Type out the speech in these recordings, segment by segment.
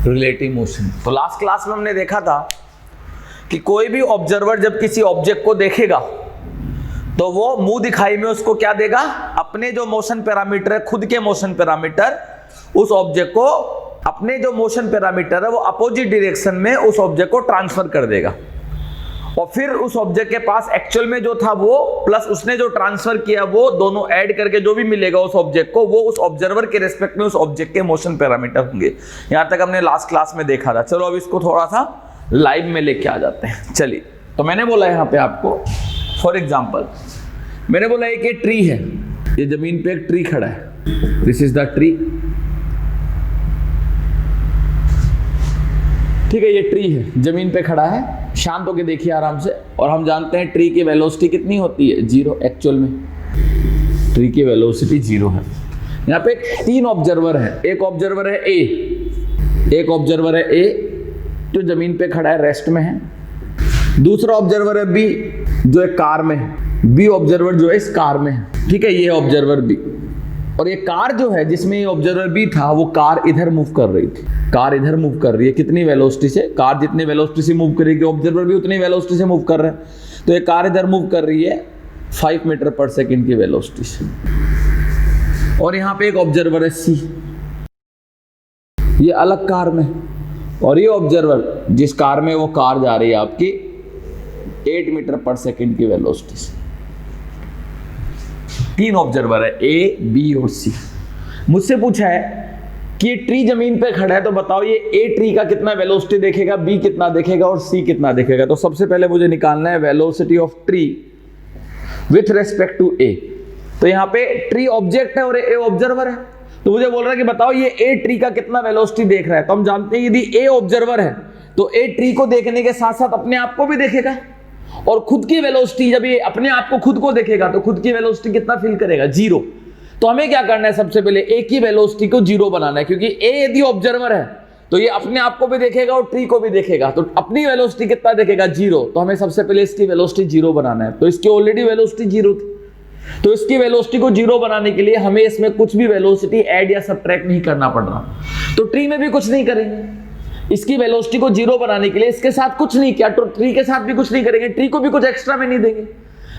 Relative motion. तो last class में हमने देखा था कि कोई भी ऑब्जर्वर जब किसी ऑब्जेक्ट को देखेगा तो वो मुंह दिखाई में उसको क्या देगा, अपने जो मोशन पैरामीटर है, खुद के मोशन पैरामीटर, उस ऑब्जेक्ट को अपने जो मोशन पैरामीटर है वो अपोजिट डायरेक्शन में उस ऑब्जेक्ट को ट्रांसफर कर देगा और फिर उस ऑब्जेक्ट के पास एक्चुअल में जो था वो प्लस उसने जो ट्रांसफर किया वो दोनों ऐड करके जो भी मिलेगा उस ऑब्जेक्ट को, वो उस ऑब्जर्वर के रिस्पेक्ट में उस ऑब्जेक्ट के मोशन पैरामीटर होंगे। यहां तक हमने लास्ट क्लास में देखा था। चलो अब इसको थोड़ा सा लाइव में लेके आ जाते हैं। चलिए, तो मैंने बोला यहां पे आपको फॉर एग्जाम्पल, मैंने बोला एक ये ट्री है, ये जमीन पे एक ट्री खड़ा है, दिस इज द ट्री, ठीक है, ये ट्री है, जमीन पे खड़ा है, शांत होके देखिए आराम से। और हम जानते हैं ट्री की वेलोसिटी कितनी होती है, 0। एक्चुअल में ट्री की वेलोसिटी 0 है। यहाँ पे 3 ऑब्जर्वर है, एक ऑब्जर्वर है ए, एक ऑब्जर्वर है ए जो जमीन पे खड़ा है, रेस्ट में है। दूसरा ऑब्जर्वर है बी जो एक कार में है, बी ऑब्जर्वर जो है इस कार में है, ठीक है, ये ऑब्जर्वर बी। और ये कार जो है जिसमें ये ऑब्जर्वर बी था, वो कार इधर मूव कर रही थी, कार इधर मूव कर रही है, कितनी वेलोसिटी से, कार जितनी वेलोसिटी से मूव करेगी ऑब्जर्वर भी उतनी वेलोसिटी से मूव कर रहा है। तो ये कार इधर मूव कर रही है 5 मीटर पर सेकंड की वेलोसिटी से। और यहाँ पे एक ऑब्जर्वर है सी, ये अलग कार में, और ये ऑब्जर्वर जिस कार में वो कार जा रही है आपकी 8 मीटर पर सेकंड की वेलोसिटी से। 3 ऑब्जर्वर है ए, बी और सी। मुझसे पूछा है कि ये ट्री जमीन पे खड़ा है, तो बताओ ये ए ट्री का कितना वेलोसिटी देखेगा, बी कितना देखेगा और सी कितना देखेगा। तो सबसे पहले मुझे निकालना है velocity of tree with respect to A. तो यहाँ पे ट्री ऑब्जेक्ट है और ए ऑब्जर्वर है, तो मुझे बोल रहा है कि बताओ ये ए ट्री का कितना वेलोसिटी देख रहा है। तो हम जानते हैं यदि ए ऑब्जर्वर है तो ए ट्री को देखने के साथ साथ अपने आप को भी देखेगा, और खुद की वेलोसिटी, जब ये अपने आप को खुद को देखेगा तो खुद की वेलोसिटी कितना फील करेगा, 0। तो हमें क्या करना है, सबसे पहले ए की वेलोसिटी को 0 बनाना है, क्योंकि ए यदि ऑब्जर्वर है तो ये अपने आप को भी देखेगा और ट्री को भी देखेगा, तो अपनी वेलोसिटी कितना देखेगा, 0। तो हमें सबसे पहले इसकी वेलोसिटी 0 बनाना है। तो इसकी ऑलरेडी वेलोसिटी 0 थी, तो इसकी वेलोसिटी को 0 बनाने के लिए हमें इसमें कुछ भी वेलोसिटी ऐड या सबट्रैक्ट नहीं करना पड़ रहा। तो ट्री में भी कुछ नहीं करेंगे, इसकी वेलोसिटी को 0 बनाने के लिए इसके साथ कुछ नहीं किया, तो ट्री के साथ भी कुछ नहीं करेंगे, ट्री को भी कुछ एक्स्ट्रा में नहीं देंगे।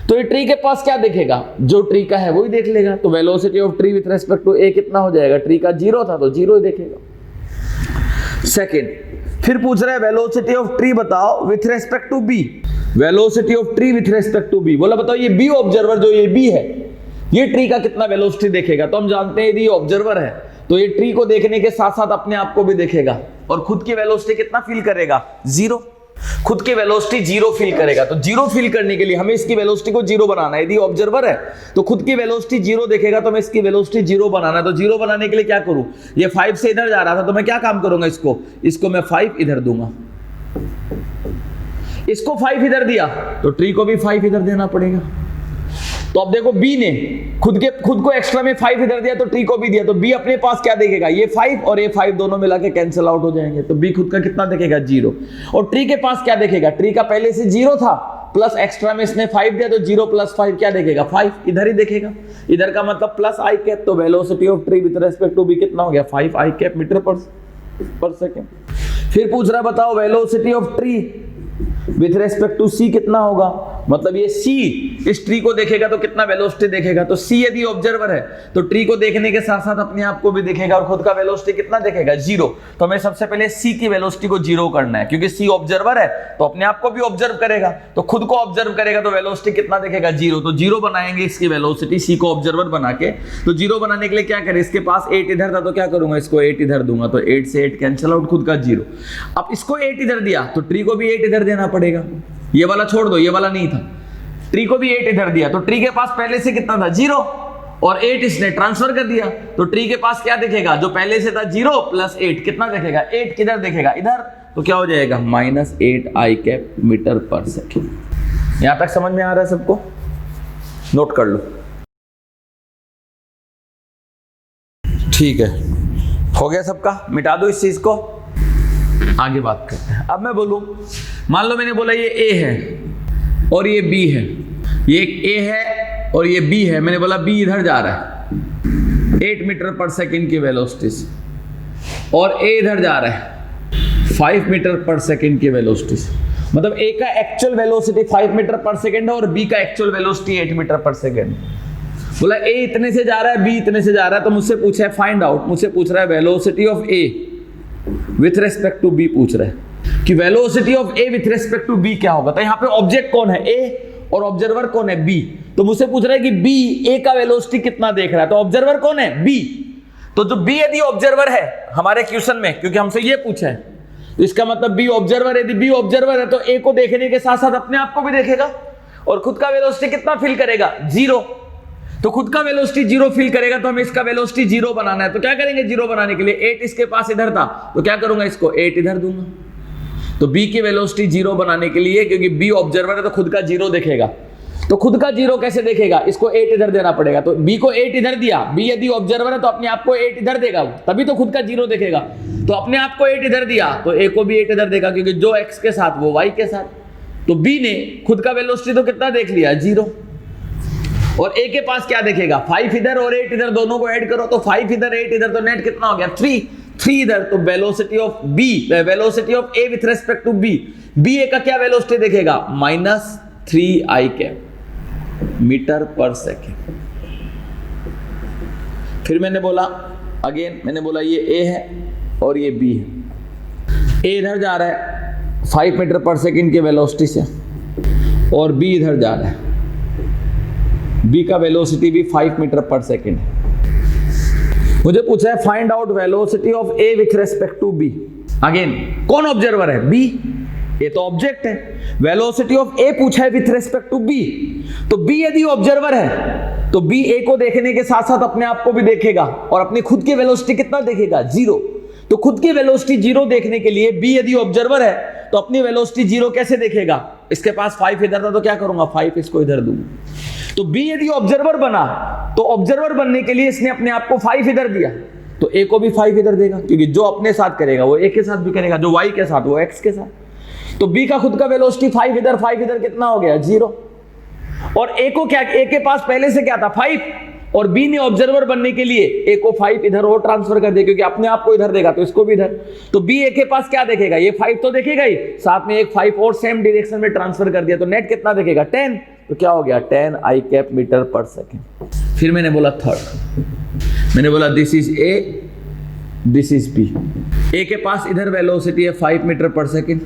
तो ये ट्री के पास क्या देखेगा, जो ट्री का है वही देख लेगा। तो velocity of tree with respect to A कितना हो जाएगा, ट्री का 0 था तो 0 ही देखेगा। सेकंड, फिर पूछ रहा है वेलोसिटी ऑफ ट्री बताओ with respect to B, velocity of tree with respect to B. बोला बताओ ये बी ऑब्जर्वर जो ये बी है, ये ट्री का कितना वेलोसिटी देखेगा। तो हम जानते हैं यदि ऑब्जर्वर है तो ये ट्री को देखने के साथ साथ अपने आप को भी देखेगा, और खुद की वेलोसिटी कितना फील करेगा, 0। खुद की वेलोसिटी 0 फील करेगा। तो 0 फील करने के लिए हमें इसकी वेलोसिटी को 0 बनाना है। यदि ऑब्जर्वर है तो खुद की वेलोसिटी 0 देखेगा, तो मैं इसकी वेलोसिटी 0 बनाना है। तो 0 बनाने के लिए क्या करूं, ये 5 से इधर जा रहा था तो मैं क्या काम करूंगा, इसको मैं 5 इधर दूंगा, इसको 5 इधर दिया तो ट्री को भी 5 इधर देना पड़ेगा। तो अब देखो बी ने खुद को एक्स्ट्रा में 5 इधर दिया तो ट्री को भी दिया, तो बी अपने पास क्या देखेगा, ये 5 और ये 5 दोनों मिला के कैंसिल आउट हो जाएंगे। तो बी खुद का कितना देखेगा, 0। और ट्री के पास क्या देखेगा, ट्री का पहले से 0 था, प्लस एक्स्ट्रा में इसने 5 दिया तो 0 प्लस 5 क्या देखेगा, 5 इधर ही देखेगा। इधर का मतलब प्लस आई कैप, तो velocity of three with respect to B कितना हो गया, 5 आई कैप मीटर पर सेकेंड। फिर पूछ रहा है बताओ velocity of tree with respect to C कितना होगा, मतलब ये सी इस ट्री को देखेगा तो कितना वेलोसिटी देखेगा। तो सी यदि ऑब्जर्वर है तो ट्री को देखने के साथ साथ अपने आप को भी देखेगा, और खुद का वेलोसिटी कितना देखेगा, 0। तो हमें सबसे पहले सी की वेलोसिटी को 0 करना है, क्योंकि सी ऑब्जर्वर है तो अपने आप को भी ऑब्जर्व करेगा, तो खुद को ऑब्जर्व करेगा तो वेलोसिटी कितना देखेगा, 0। तो 0 बनाएंगे इसकी वेलोसिटी, सी को ऑब्जर्वर बना के। तो 0 बनाने के लिए क्या करें, इसके पास 8 इधर था तो क्या करूंगा, इसको 8 इधर दूंगा, तो 8 से 8 कैंसिल आउट, खुद का 0। अब इसको 8 इधर दिया तो ट्री को भी 8 इधर देना पड़ेगा, ये वाला छोड़ दो, ये वाला नहीं था, ट्री को भी 8 इधर दिया तो ट्री के पास पहले से कितना था, 0, और 8 इसने ट्रांसफर कर दिया तो ट्री के पास क्या देखेगा, जो पहले से था 0 प्लस 8 कितना देखेगा, 8 किधर देखेगा, इधर, तो क्या हो जाएगा, -8 आई कैप मीटर पर सेकेंड। यहां तक समझ में आ रहा है सबको, नोट कर लो, ठीक है, हो गया सबका, मिटा दो इस चीज को, आगे बात करते हैं। अब मैं बोलूं, मान लो मैंने बोला ये ए है और ये बी है, ये एक ए है और ये बी है, मैंने बोला बी इधर जा रहा है 8 मीटर पर सेकंड की वेलोसिटी से, और ए इधर जा रहा है 5 मीटर पर सेकेंड की वेलोसिटी से। मतलब ए का एक्चुअल वेलोसिटी 5 मीटर पर सेकेंड है और बी का एक्चुअल वेलोसिटी 8 मीटर पर सेकेंड। बोला ए इतने से जा रहा है, बी इतने से जा रहा है, तो मुझसे पूछा है फाइंड आउट, मुझसे पूछ रहा है velocity of A with respect to B, पूछ रहा है कि velocity of A with respect to B क्या होगा। तो यहाँ पे ऑब्जेक्ट कौन है, ए, और ऑब्जर्वर कौन है, बी। तो मुझसे पूछ रहा है कि बी ए का वेलोसिटी कितना देख रहा है, तो ऑब्जर्वर कौन है, बी। तो जो बी यदि ऑब्जर्वर है हमारे क्वेश्चन में, क्योंकि हमसे ये पूछा है, तो इसका मतलब बी ऑब्जर्वर है। यदि बी ऑब्जर्वर है तो ए को देखने के साथ साथ अपने आप को भी देखेगा और खुद का वेलोसिटी कितना फील करेगा, 0। तो खुद का वेलोसिटी 0 फील करेगा, तो हमें इसका वेलोसिटी 0 बनाना है। तो क्या करेंगे 0 बनाने के लिए, 8 इसके पास इधर था, तो क्या करूंगा, इसको 8 इधर दूंगा। तो बी की वेलोसिटी 0 बनाने के लिए, क्योंकि बी ऑब्जर्वर है तो खुद का 0 देखेगा, तो खुद का 0 कैसे देखेगा, इसको 8 इधर देना पड़ेगा। तो बी को 8 इधर दिया, बी यदि ऑब्जर्वर है तो अपने आप को 8 इधर देगा, तभी तो खुद का 0 देखेगा। तो अपने आप को 8 इधर दिया तो ए को भी 8 इधर देगा, क्योंकि जो एक्स के साथ वो वाई के साथ। तो बी ने खुद का वेलोसिटी तो कितना देख लिया, 0। और ए के पास क्या देखेगा, 5 इधर और 8 इधर, दोनों को ऐड करो तो 5 इधर 8 इधर, तो नेट कितना हो गया, 3 इधर। तो velocity of B, velocity of A with respect to B, B A का क्या वेलोसिटी देखेगा, -3i कैप मीटर पर सेकेंड। फिर मैंने बोला अगेन, मैंने बोला ये ए है और ये बी है। ए इधर जा रहा है 5 मीटर पर सेकेंड के वेलोसिटी से और बी इधर जा रहा है, बी का वेलोसिटी भी 5 मीटर पर सेकेंड है। मुझे पूछा है find out velocity of A with respect to B. Again कौन ऑब्जर्वर है, बी, ये तो ऑब्जेक्ट है। वेलोसिटी ऑफ ए पूछा है विथ रेस्पेक्ट टू बी, तो बी यदि ऑब्जर्वर है तो बी ए को देखने के साथ साथ अपने आप को भी देखेगा और अपनी खुद की वेलोसिटी कितना देखेगा, 0। तो खुद की वेलोसिटी 0 देखने के लिए बी यदि ऑब्जर्वर है तो अपनी वेलोसिटी 0 कैसे देखेगा, इसके पास 5 इधर था तो क्या करूंगा, 5 इसको इधर दूंगा। तो बी यदि ऑब्जर्वर बना तो ऑब्जर्वर बनने के लिए इसने अपने आप को 5 इधर दिया, तो ए को भी 5 इधर देगा, क्योंकि जो अपने साथ करेगा वो ए के साथ भी करेगा, जो वाई के साथ वो एक्स के साथ। तो बी का खुद का वेलोसिटी 5 इधर कितना हो गया, 0। और ए को क्या, ए के पास पहले से क्या था, 5, और बी ने ऑब्जर्वर बनने के लिए ए को 5 इधर और ट्रांसफर कर दिया, क्योंकि अपने आप को इधर देगा तो इसको भी इधर। तो बी ए के पास क्या देखेगा, ये 5 तो देखेगा ही, साथ में एक 5 और सेम डायरेक्शन में ट्रांसफर कर दिया, तो नेट कितना देखेगा, 10। तो क्या हो गया, 10i कैप मीटर पर सेकेंड। फिर मैंने बोला थर्ड, मैंने बोला this is A, this is B. A के पास इधर वेलोसिटी है 5 मीटर पर सेकेंड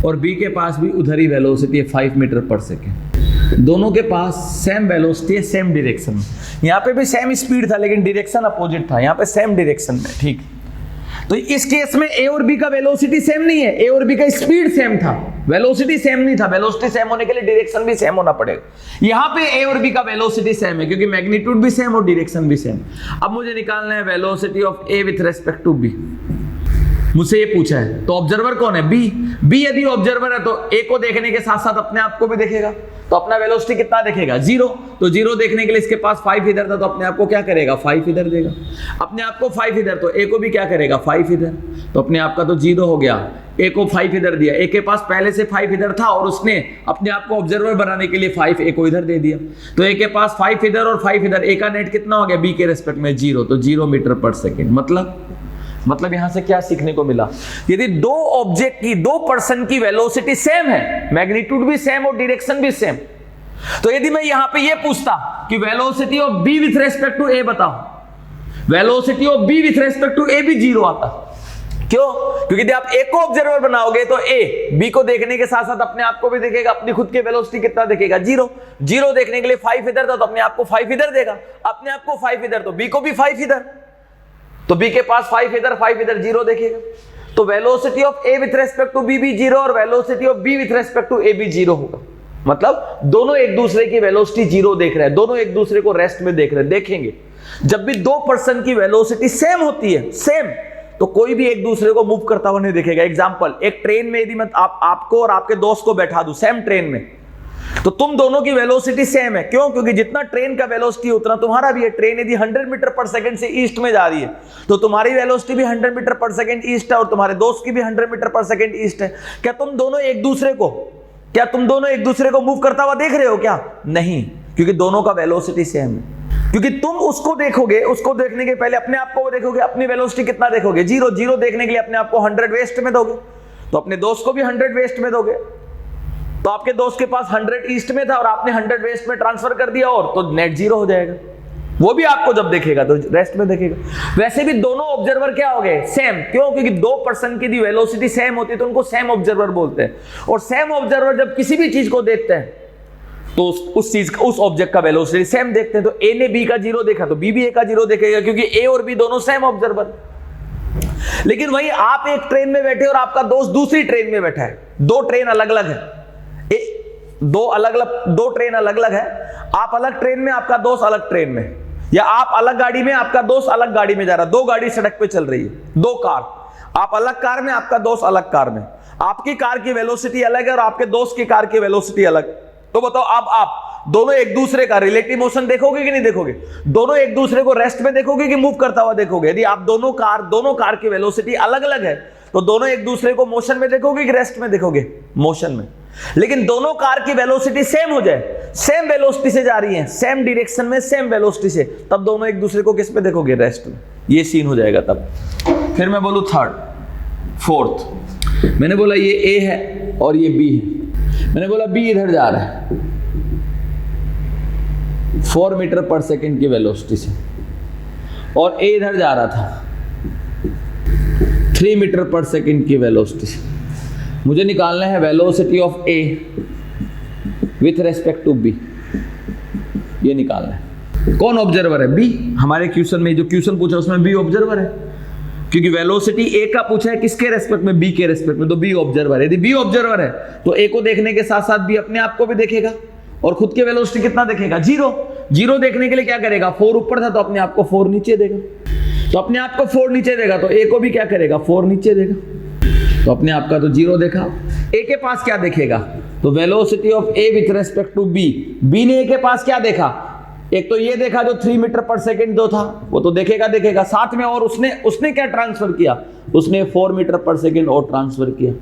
और बी के पास भी उधर ही वेलोसिटी है 5 मीटर पर सेकेंड। दोनों के पास सेम वेलोसिटी है, सेम डायरेक्शन में। यहाँ पे भी सेम स्पीड था लेकिन डायरेक्शन अपोजिट था, यहाँ पे सेम डायरेक्शन में, ठीक। तो इस केस में ए और बी का वेलोसिटी सेम नहीं है, ए और बी का स्पीड सेम था, वेलोसिटी सेम नहीं था। वेलोसिटी सेम होने के लिए डायरेक्शन भी सेम होना पड़ेगा। यहाँ पे ए और बी का वेलोसिटी सेम है क्योंकि मैग्नीट्यूड भी सेम और डायरेक्शन भी सेम। अब मुझे निकालना है velocity of A with respect to B. मुझसे ये पूछा है, तो ऑब्जर्वर कौन है, बी। बी यदि ऑब्जर्वर है तो ए को देखने के साथ साथ अपने आप को भी देखेगा, तो अपना वेलोसिटी कितना देखेगा, 0। तो 0 देखने के लिए इसके पास 5 इधर था, तो अपने आप को क्या करेगा, 5 इधर देगा। अपने आप को 5 इधर, तो ए को भी क्या करेगा, 5 इधर। तो अपने आप का तो 0 हो गया, ए को 5 इधर दिया। ए के पास पहले से 5 इधर था और उसने अपने आप को ऑब्जर्वर बनाने के लिए 5 ए को इधर दे दिया। तो ए के पास 5 इधर और 5 इधर, ए का नेट कितना हो गया बी के रेस्पेक्ट में, 0। तो 0 मीटर पर सेकेंड। मतलब यहां से क्या सीखने को मिला, यदि दो ऑब्जेक्ट की, दो पर्सन की वेलोसिटी सेम है, मैग्नीट्यूड भी सेम और डायरेक्शन भी सेम, तो यदि मैं यहां पे ये पूछता कि velocity of B with respect to A बताओ, velocity of B with respect to A भी 0 आता। क्यों? क्योंकि यदि आप ए को ऑब्जर्वर बनाओगे तो ए बी को देखने के साथ साथ अपने आप को भी देखेगा, अपनी खुद की वेलोसिटी कितना देखेगा, 0। 0 देखने के लिए 5 इधर था तो अपने आप को 5 इधर देगा, अपने आप को 5 इधर, तो बी को भी 5 इधर, तो बी के पास 5 इधर 0 देखेगा। तो velocity of A with respect to B भी 0 और velocity of B with respect to A भी 0 होगा। मतलब दोनों एक दूसरे की वेलोसिटी 0 देख रहे हैं, दोनों एक दूसरे को रेस्ट में देख रहे हैं। देखेंगे जब भी दो पर्सन की वेलोसिटी सेम होती है, सेम, तो कोई भी एक दूसरे को मूव करता हुआ नहीं दिखेगा। एग्जांपल, एक ट्रेन में यदि मैं आपको और आपके दोस्त को बैठा दूं सेम ट्रेन में, तो तुम दोनों की वेलोसिटी सेम है। क्यों? क्योंकि जितना ट्रेन का वेलोसिटी उतना तुम्हारा भी है। ट्रेन यदि 100 मीटर पर सेकंड से ईस्ट में जा रही है तो तुम्हारी वेलोसिटी भी 100 मीटर पर सेकंड ईस्ट है और तुम्हारे दोस्त की भी 100 मीटर पर सेकंड ईस्ट है। क्या तुम दोनों एक दूसरे को मूव करता हुआ देख रहे हो क्या? नहीं, क्योंकि दोनों का वेलोसिटी सेम है। क्योंकि तुम उसको देखोगे, उसको देखने के पहले अपने आप को देखोगे, अपनी वेलोसिटी कितना देखोगे, 0 0 देखने के लिए अपने आप को 100 वेस्ट में दोगे, तो अपने दोस्त को भी 100 वेस्ट में दोगे। तो आपके दोस्त के पास 100 ईस्ट में था और आपने 100 वेस्ट में ट्रांसफर कर दिया, और तो नेट 0 हो जाएगा। वो भी आपको जब देखेगा तो रेस्ट में देखेगा। वैसे भी दोनों ऑब्जर्वर क्या हो गए, सेम। क्यों? क्योंकि दो पर्सन की वेलोसिटी सेम होती है तो उनको सेम ऑब्जर्वर बोलते हैं। और सेम ऑब्जर्वर जब किसी भी चीज को देखते हैं तो उस चीज का, उस ऑब्जेक्ट का वेलोसिटी सेम देखते हैं। तो ए ने बी का 0 देखा तो बी भी ए का 0 देखेगा, क्योंकि ए और बी दोनों सेम ऑब्जर्वर। लेकिन वही आप एक ट्रेन में बैठे और आपका दोस्त दूसरी ट्रेन में बैठा है, दो ट्रेन अलग अलग है, दो ट्रेन अलग अलग है। आप अलग ट्रेन में, आपका दोस्त अलग ट्रेन में, या आप अलग गाड़ी में, आपका दोस्त अलग गाड़ी में जा रहा है। दो गाड़ी सड़क पे चल रही है, दो कार, आप अलग कार में, आपका दोस्त अलग कार में। आपकी कार की वेलोसिटी अलग है और आपके दोस्त की कार की वेलोसिटी अलग। तो बताओ अब आप दोनों एक दूसरे का रिलेटिव मोशन देखोगे कि नहीं देखोगे? दोनों एक दूसरे को रेस्ट में देखोगे कि मूव करता हुआ देखोगे? यदि आप दोनों कार की वेलोसिटी अलग अलग है तो दोनों एक दूसरे को मोशन में देखोगे कि रेस्ट में देखोगे? मोशन में। लेकिन दोनों कार की वेलोसिटी सेम हो जाए, सेम वेलोसिटी से जा रही है, सेम डायरेक्शन में, सेम वेलोसिटी से, तब दोनों एक दूसरे को किस पे देखोगे? रेस्ट में। ये सीन हो जाएगा तब। फिर मैं बोलूं थर्ड, फोर्थ। मैंने बोला ये ए है और ये बी है। मैंने बोला बी इधर जा रहा है 4 मीटर पर सेकेंड की वेलोसिटी से, और ए इधर जा रहा था 3 मीटर पर सेकेंड की वेलोसिटी से। मुझे निकालना है velocity of A with respect to B. ये निकालना है। कौन ऑब्जर्वर है? बी। हमारे क्वेश्चन में जो क्वेश्चन पूछा उसमें बी ऑब्जर्वर है, क्योंकि वेलोसिटी ए का पूछा है किसके रेस्पेक्ट में? बी के रेस्पेक्ट में, तो बी ऑब्जर्वर है। यदि बी ऑब्जर्वर है तो ए को देखने के साथ साथ बी अपने आप को भी देखेगा, और खुद की वेलोसिटी कितना देखेगा? 0 0 देखने के लिए क्या करेगा? 4 ऊपर था तो अपने आप को 4 नीचे देगा, तो अपने आप को 4 नीचे देगा, तो ए को भी क्या करेगा? 4 नीचे देगा, तो अपने आप का तो 0 देखा। ए के पास क्या देखेगा? तो velocity of A with respect to B. B ने ए के पास क्या देखा? एक तो ये देखा जो 3 मीटर पर सेकेंड जो था वो तो देखेगा साथ में, और उसने क्या ट्रांसफर किया? उसने 4 मीटर पर सेकेंड और ट्रांसफर किया।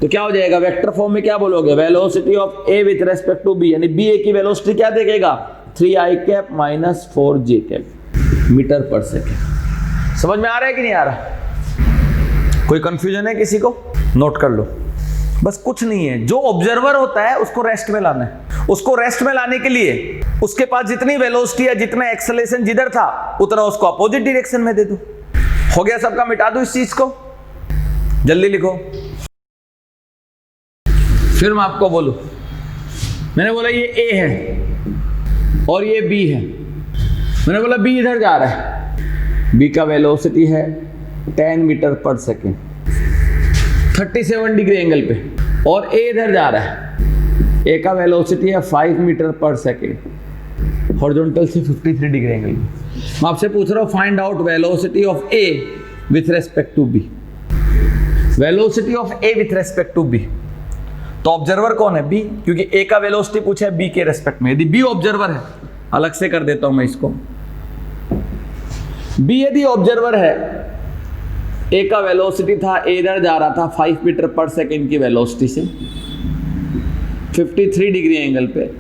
तो क्या हो जाएगा? वेक्टर फॉर्म में क्या बोलोगे? Velocity of A with respect to B, यानी बी ए की वेलोसिटी क्या देखेगा? 3i cap minus 4j cap metre पर सेकेंड। समझ में आ रहा है कि नहीं आ रहा? कोई कंफ्यूजन है किसी को? नोट कर लो। बस कुछ नहीं है, जो ऑब्जर्वर होता है उसको रेस्ट में लाना है। उसको रेस्ट में लाने के लिए उसके पास जितनी वेलोसिटी है, जितना एक्सेलरेशन जिधर था, उतना उसको अपोजिट डायरेक्शन में दे दो। हो गया सबका? मिटा दो इस चीज को, जल्दी लिखो। फिर मैं आपको बोलूं, मैंने बोला ये ए है और ये बी है। मैंने बोला बी इधर जा रहा है, बी का वेलोसिटी है 10 मीटर पर सेकेंड 37 डिग्री एंगल पे, और ए इधर जा रहा है, ए का वेलोसिटी है 5 मीटर पर सेकेंड हॉरिजॉन्टल से 53 डिग्री एंगल पे। मैं आपसे पूछ रहा हूँ find out velocity of A with respect to B. Velocity of A with respect to B, तो ऑब्जर्वर कौन है? बी, क्योंकि ए का वेलोसिटी पूछा है बी के रेस्पेक्ट में। यदि बी ऑब्जर्वर है, अलग से कर देता हूं मैं इसको, बी यदि ऑब्जर्वर है, ए का वेलोसिटी था, ए इधर जा रहा था 5 मीटर पर सेकेंड की वेलोसिटी से 53 डिग्री एंगल पे,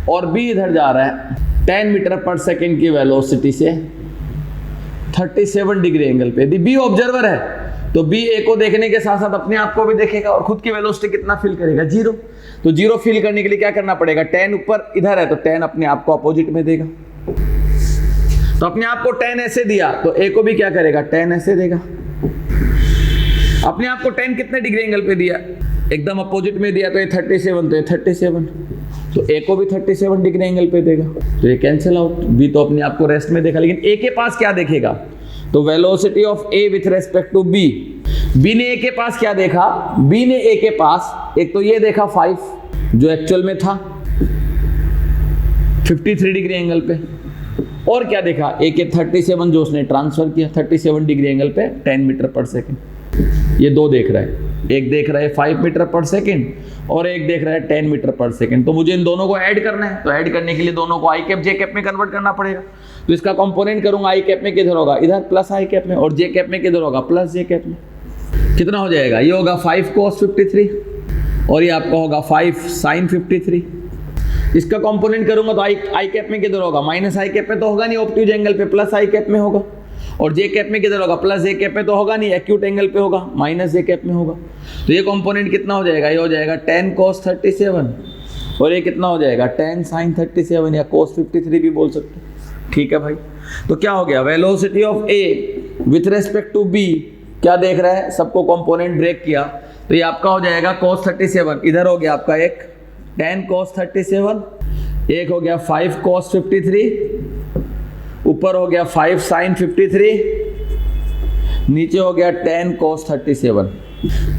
और बी इधर जा रहा है 10 मीटर पर सेकेंड की वेलोसिटी से 37 डिग्री एंगल पे। यदि बी ऑब्जर्वर है तो बी ए को देखने के साथ साथ अपने आप को भी देखेगा, और खुद की वेलोसिटी कितना फील करेगा? 0। तो 0 फील करने के लिए क्या करना पड़ेगा? 10 ऊपर इधर है तो 10 अपने आप को अपोजिट में देगा। तो अपने आप को 10 ऐसे दिया तो ए को भी क्या करेगा? 10 ऐसे देगा। अपने आप को 10 कितने डिग्री एंगल पे दिया? एकदम अपोजिट में दिया, तो ये 37, तो ये 37, तो ए को भी 37 डिग्री एंगल पे देगा। तो ये कैंसिल आउट। बी तो अपने आप को रेस्ट में देखा, लेकिन ए के पास क्या देखेगा? तो velocity of A with respect to B. B ने ए के पास क्या देखा? बी ने ए के पास एक तो ये देखा 5 जो एक्चुअल में था 53 डिग्री एंगल पे, और क्या देखा? ए के 37 जो उसने ट्रांसफर किया 37 डिग्री एंगल पे 10 मीटर पर सेकेंड। ये दो देख रहा है, एक देख रहा है 5 मीटर पर सेकेंड और एक देख रहा है 10 मीटर पर सेकेंड। तो मुझे इन दोनों को ऐड करना है, तो ऐड करने के लिए दोनों को आई कैप जे कैप में कन्वर्ट करना पड़ेगा। तो इसका कंपोनेंट करूंगा, आई कैप में किधर होगा? इधर प्लस आई कैप में, और जे कैप में किधर होगा? प्लस जे कैप में। कितना हो जाएगा? ये होगा 5 cos 53 और ये आपका होगा 5 sin 53। इसका कंपोनेंट करूंगा तो आई कैप में किधर होगा, माइनस आई कैप में तो होगा नहीं, ऑब्ट्यूज एंगल पे प्लस आई कैप में होगा। और जे कैप में किधर होगा, प्लस जे कैप में तो होगा नहीं, एक्यूट एंगल पे होगा, माइनस जे कैप में होगा। तो ये कंपोनेंट कितना हो जाएगा, ये हो जाएगा tan cos 37 और ये कितना हो जाएगा tan sin 37 या cos 53 भी बोल सकते हैं। ठीक है भाई, तो क्या हो गया, velocity of A with respect to B क्या देख रहा है, सबको कंपोनेंट ब्रेक किया तो ये आपका हो जाएगा cos 37, इधर हो गया आपका एक tan cos 37, एक हो गया 5 cos 53, ऊपर हो गया 5 sin 53, नीचे हो गया tan cos 37।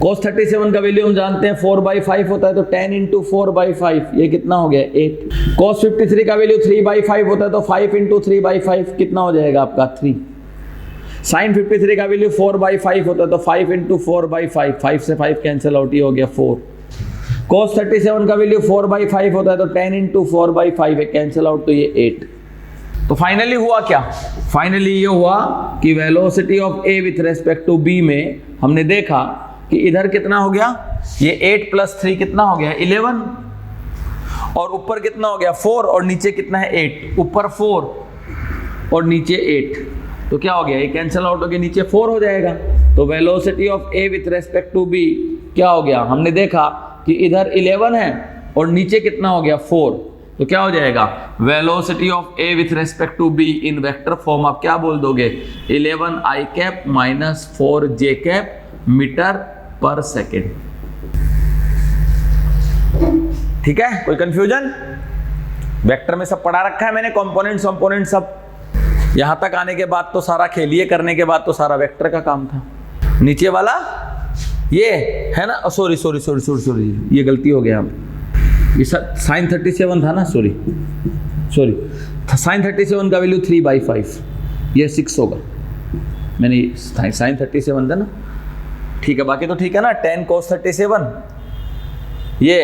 cos 37 का वैल्यू हम जानते हैं 4/5 होता है, तो tan इंटू 4/5 ये कितना हो गया 8। cos 53 का वैल्यू 3/5 होता है, तो 5 इंटू 3/5 कितना हो जाएगा आपका 3। sin 53 का वैल्यू 4/5 होता है, तो 5 इंटू 4/5, 5 से 5 कैंसिल आउट, ये हो गया 4। cos 37 का वैल्यू 4/5 होता है, तो 10 इंटू 4/5 है, कैंसिल आउट, तो ये 8। तो फाइनली हुआ क्या, फाइनली ये हुआ कि velocity of A with respect to B में हमने देखा कि इधर कितना हो गया, ये 8 + 3 कितना हो गया 11, और ऊपर कितना हो गया 4, और नीचे कितना है 8, ऊपर 4 और नीचे 8, तो क्या हो गया, ये कैंसिल आउट हो गया, नीचे 4 हो जाएगा। तो velocity of A with respect to B क्या हो गया, हमने देखा कि इधर 11 है और नीचे कितना हो गया 4, तो क्या हो जाएगा, velocity of A with respect to B in vector form आप क्या बोल दोगे, 11 I cap minus 4 J cap metre पर सेकेंड। ठीक है, कोई कंफ्यूजन, वेक्टर में सब पढ़ा रखा है मैंने, कंपोनेंट सब। यहां तक आने के बाद तो सारा खेलिए, करने के बाद तो सारा वेक्टर का काम था। नीचे वाला ये है ना, सॉरी ये गलती हो गया, ये sin 37 था ना, सॉरी sin 37 का वैल्यू 3/5, ये 6 होगा, मैंने sin 37 था ना, ठीक है, बाकी तो ठीक है ना, tan cos 37 ये,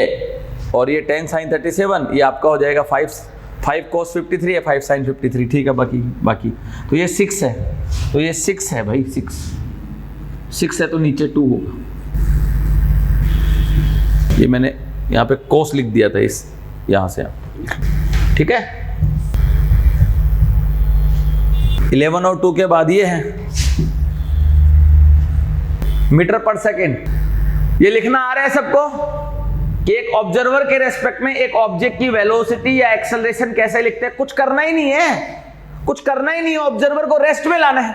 और ये tan sin 37 ये आपका हो जाएगा 5 cos 53 है, 5 sin 53, ठीक है, बाकी तो ये 6 है, तो ये 6 है भाई, 6 है, तो नीचे 2 होगा। ये मैंने यहाँ पे cos लिख दिया था, इस यहाँ से, ठीक है। 11 और 2 के बाद ये है मीटर पर सेकेंड। ये लिखना आ रहा है सबको कि एक ऑब्जर्वर के रेस्पेक्ट में एक ऑब्जेक्ट की वेलोसिटी या एक्सेलरेशन कैसे लिखते हैं, कुछ करना ही नहीं है, ऑब्जर्वर को रेस्ट में लाना है।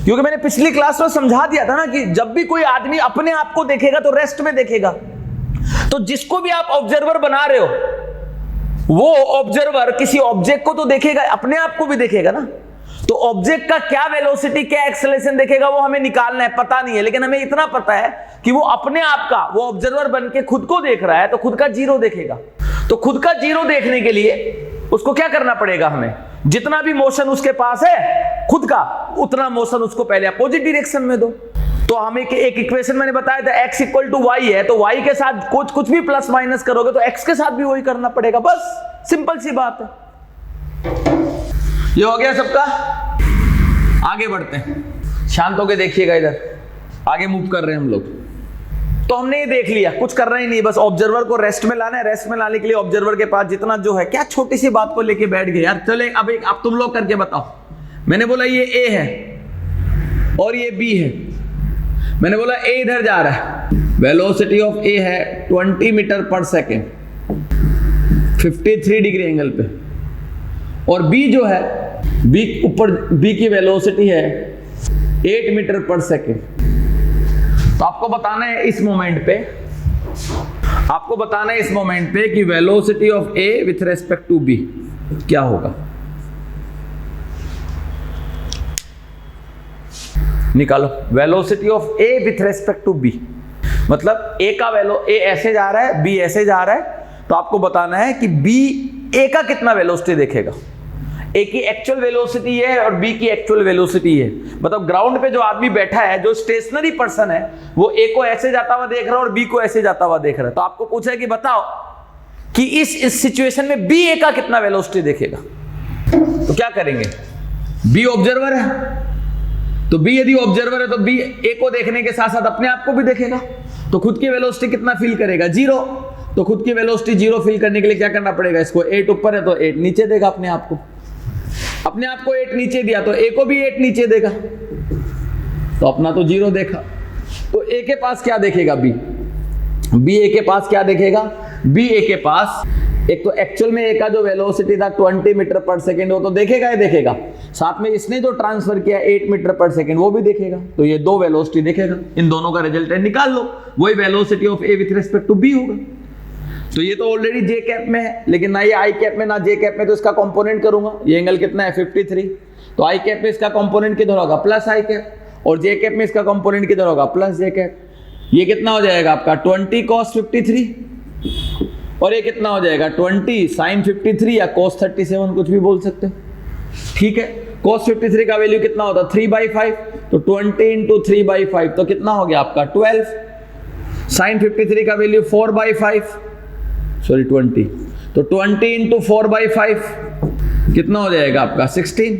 क्योंकि मैंने पिछली क्लास में समझा दिया था ना कि जब भी कोई आदमी अपने आप को देखेगा तो रेस्ट में देखेगा। तो जिसको भी आप ऑब्जर्वर बना रहे हो वो ऑब्जर्वर किसी ऑब्जेक्ट को तो देखेगा, अपने आप को भी देखेगा ना। तो ऑब्जेक्ट का क्या वेलोसिटी क्या एक्सेलरेशन देखेगा वो हमें निकालना है, पता नहीं है, लेकिन हमें इतना पता है कि वो अपने आप का, वो ऑब्जर्वर बन के खुद को देख रहा है, तो खुद का 0 देखेगा। तो खुद का 0 देखने के लिए उसको क्या करना पड़ेगा, हमें जितना भी मोशन उसके पास है खुद का, उतना मोशन उसको पहले अपोजिट डायरेक्शन में दो। तो हमें एक इक्वेशन मैंने बताया था x = y है, तो y के साथ कुछ भी प्लस माइनस करोगे तो x के साथ भी वही करना पड़ेगा, बस सिंपल सी बात है। ये हो गया सबका, आगे बढ़ते हैं, शांत होके देखिएगा, इधर आगे मूव कर रहे हैं हम लोग। तो हमने ये देख लिया, कुछ करना ही नहीं, बस ऑब्जर्वर को रेस्ट में लाना है। रेस्ट में लाने के लिए ऑब्जर्वर के पास जितना जो है, क्या छोटी सी बात को लेके बैठ गए यार। चले अब तुम लोग करके बताओ। मैंने बोला ये ए है और ये बी है, मैंने बोला ए इधर जा रहा है, वेलोसिटी ऑफ ए है 20 मीटर पर सेकेंड 53 डिग्री एंगल पे, और बी जो है, बी ऊपर, बी की वेलोसिटी है 8 मीटर पर सेकेंड। तो आपको बताना है इस मोमेंट पे, कि velocity of A with respect to B क्या होगा। निकालो velocity of A with respect to B, मतलब ए का ए ऐसे जा रहा है, बी ऐसे जा रहा है, तो आपको बताना है कि बी ए का कितना वेलोसिटी देखेगा। ए की एक्चुअल वेलोसिटी है और बी की एक्चुअल वेलोसिटी है। मतलब ग्राउंड पे जो आदमी बैठा है, जो स्टेशनरी पर्सन है, वो ए को ऐसे जाता हुआ देख रहा है और बी को ऐसे जाता हुआ देख रहा है। तो आपको पूछा है कि बताओ कि इस सिचुएशन में बी ए का कितना वेलोसिटी देखेगा। तो क्या करेंगे, बी ऑब्जर्वर है, तो बी यदि ऑब्जर्वर है तो बी ए को देखने के साथ साथ अपने आप को भी देखेगा, तो खुद की वेलोसिटी कितना फील करेगा, 0। तो खुद की वेलोसिटी 0 फिल करने के लिए क्या करना पड़ेगा, इसको 8 ऊपर है तो 8 नीचे देगा अपने आप को 8 नीचे दिया तो ए को भी 8 नीचे देगा, तो अपना तो 0 देखा। तो ए के पास क्या देखेगा, बी ए के पास क्या देखेगा, बी ए के पास एक तो एक्चुअल में ए का जो वेलोसिटी था 20 मीटर पर सेकेंड वो तो देखेगा ही देखेगा, साथ में इसने जो ट्रांसफर किया 8 मीटर पर सेकेंड वो भी देखेगा, तो ये दो वेलोसिटी देखेगा। इन दोनों का रिजल्टेंट निकाल लो, वही velocity of A with respect to B होगा। तो ये तो ऑलरेडी जे कैप में है, लेकिन ना ये आई कैप में ना जे कैप में, तो इसका कंपोनेंट करूंगा। ये एंगल कितना है 53, तो आई कैप में इसका कंपोनेंट किधर होगा प्लस आई कैप, और जे कैप में इसका कंपोनेंट किधर होगा प्लस जे कैप। ये कितना हो जाएगा आपका 20 cos 53, और ये कितना हो जाएगा 20 sin 53 या cos 37 कुछ भी बोल सकते हो, ठीक है। cos 53 का वैल्यू कितना होता है 3/5, तो 20 इंटू 3/5 तो कितना हो गया आपका 12। sin 53 का वैल्यू 4/5, सॉरी 20, तो 20 इंटू 4/5 कितना हो जाएगा आपका 16।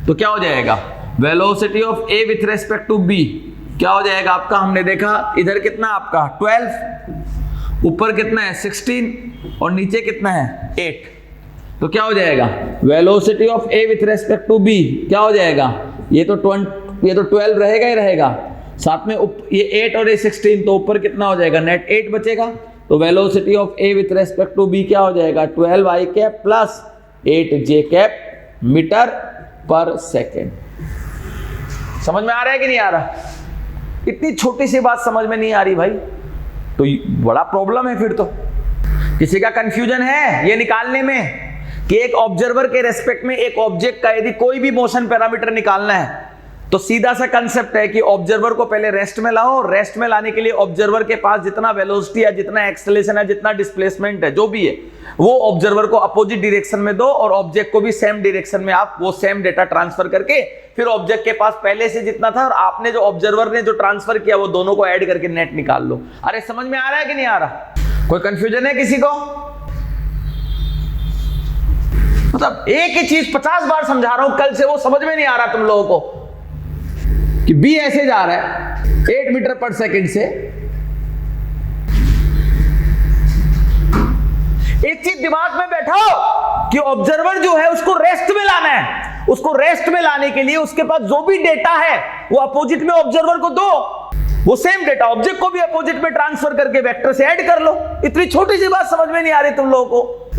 तो क्या हो जाएगा velocity of A with respect to B क्या हो जाएगा आपका, हमने देखा इधर कितना आपका 12, ऊपर कितना है 16 और नीचे कितना है 8, तो क्या हो जाएगा velocity of A with respect to B क्या हो जाएगा, ये तो 12 रहेगा ही रहेगा, साथ में ये 8 और ये 16, तो ऊपर कितना हो जाएगा नेट 8 बचेगा। तो velocity of A with respect to B क्या हो जाएगा 12 I cap plus 8 J cap metre पर सेकेंड। समझ में आ रहा है कि नहीं आ रहा, इतनी छोटी सी बात समझ में नहीं आ रही भाई, तो बड़ा प्रॉब्लम है फिर तो। किसी का कंफ्यूजन है ये निकालने में कि एक ऑब्जर्वर के रेस्पेक्ट में एक ऑब्जेक्ट का यदि कोई भी मोशन पैरामीटर निकालना है, तो सीधा सा कंसेप्ट है कि ऑब्जर्वर को पहले रेस्ट में लाओ, रेस्ट में लाने के लिए ऑब्जर्वर के पास जितना वेलोसिटी है, जितना एक्सेलरेशन है, जितना डिस्प्लेसमेंट है, जो भी है, वो ऑब्जर्वर को अपोजिट डायरेक्शन में दो, और ऑब्जेक्ट को भी सेम डायरेक्शन में आप वो सेम डेटा ट्रांसफर करके फिर ऑब्जेक्ट के पास पहले से जितना था और आपने जो ऑब्जर्वर ने जो ट्रांसफर किया वो दोनों को ऐड करके नेट निकाल लो। अरे समझ में आ रहा है कि नहीं आ रहा, कोई कंफ्यूजन है किसी को? मतलब एक ही चीज 50 बार समझा रहा हूं कल से, वो समझ में नहीं आ रहा तुम लोगों को कि बी ऐसे जा रहा है 8 मीटर पर सेकेंड से। एक चीज दिमाग में बैठाओ कि ऑब्जर्वर जो है उसको रेस्ट में लाना है, उसको रेस्ट में लाने के लिए उसके पास जो भी डेटा है वो अपोजिट में ऑब्जर्वर को दो, वो सेम डेटा ऑब्जेक्ट को भी अपोजिट में ट्रांसफर करके वेक्टर से ऐड कर लो। इतनी छोटी सी बात समझ में नहीं आ रही तुम लोगों को।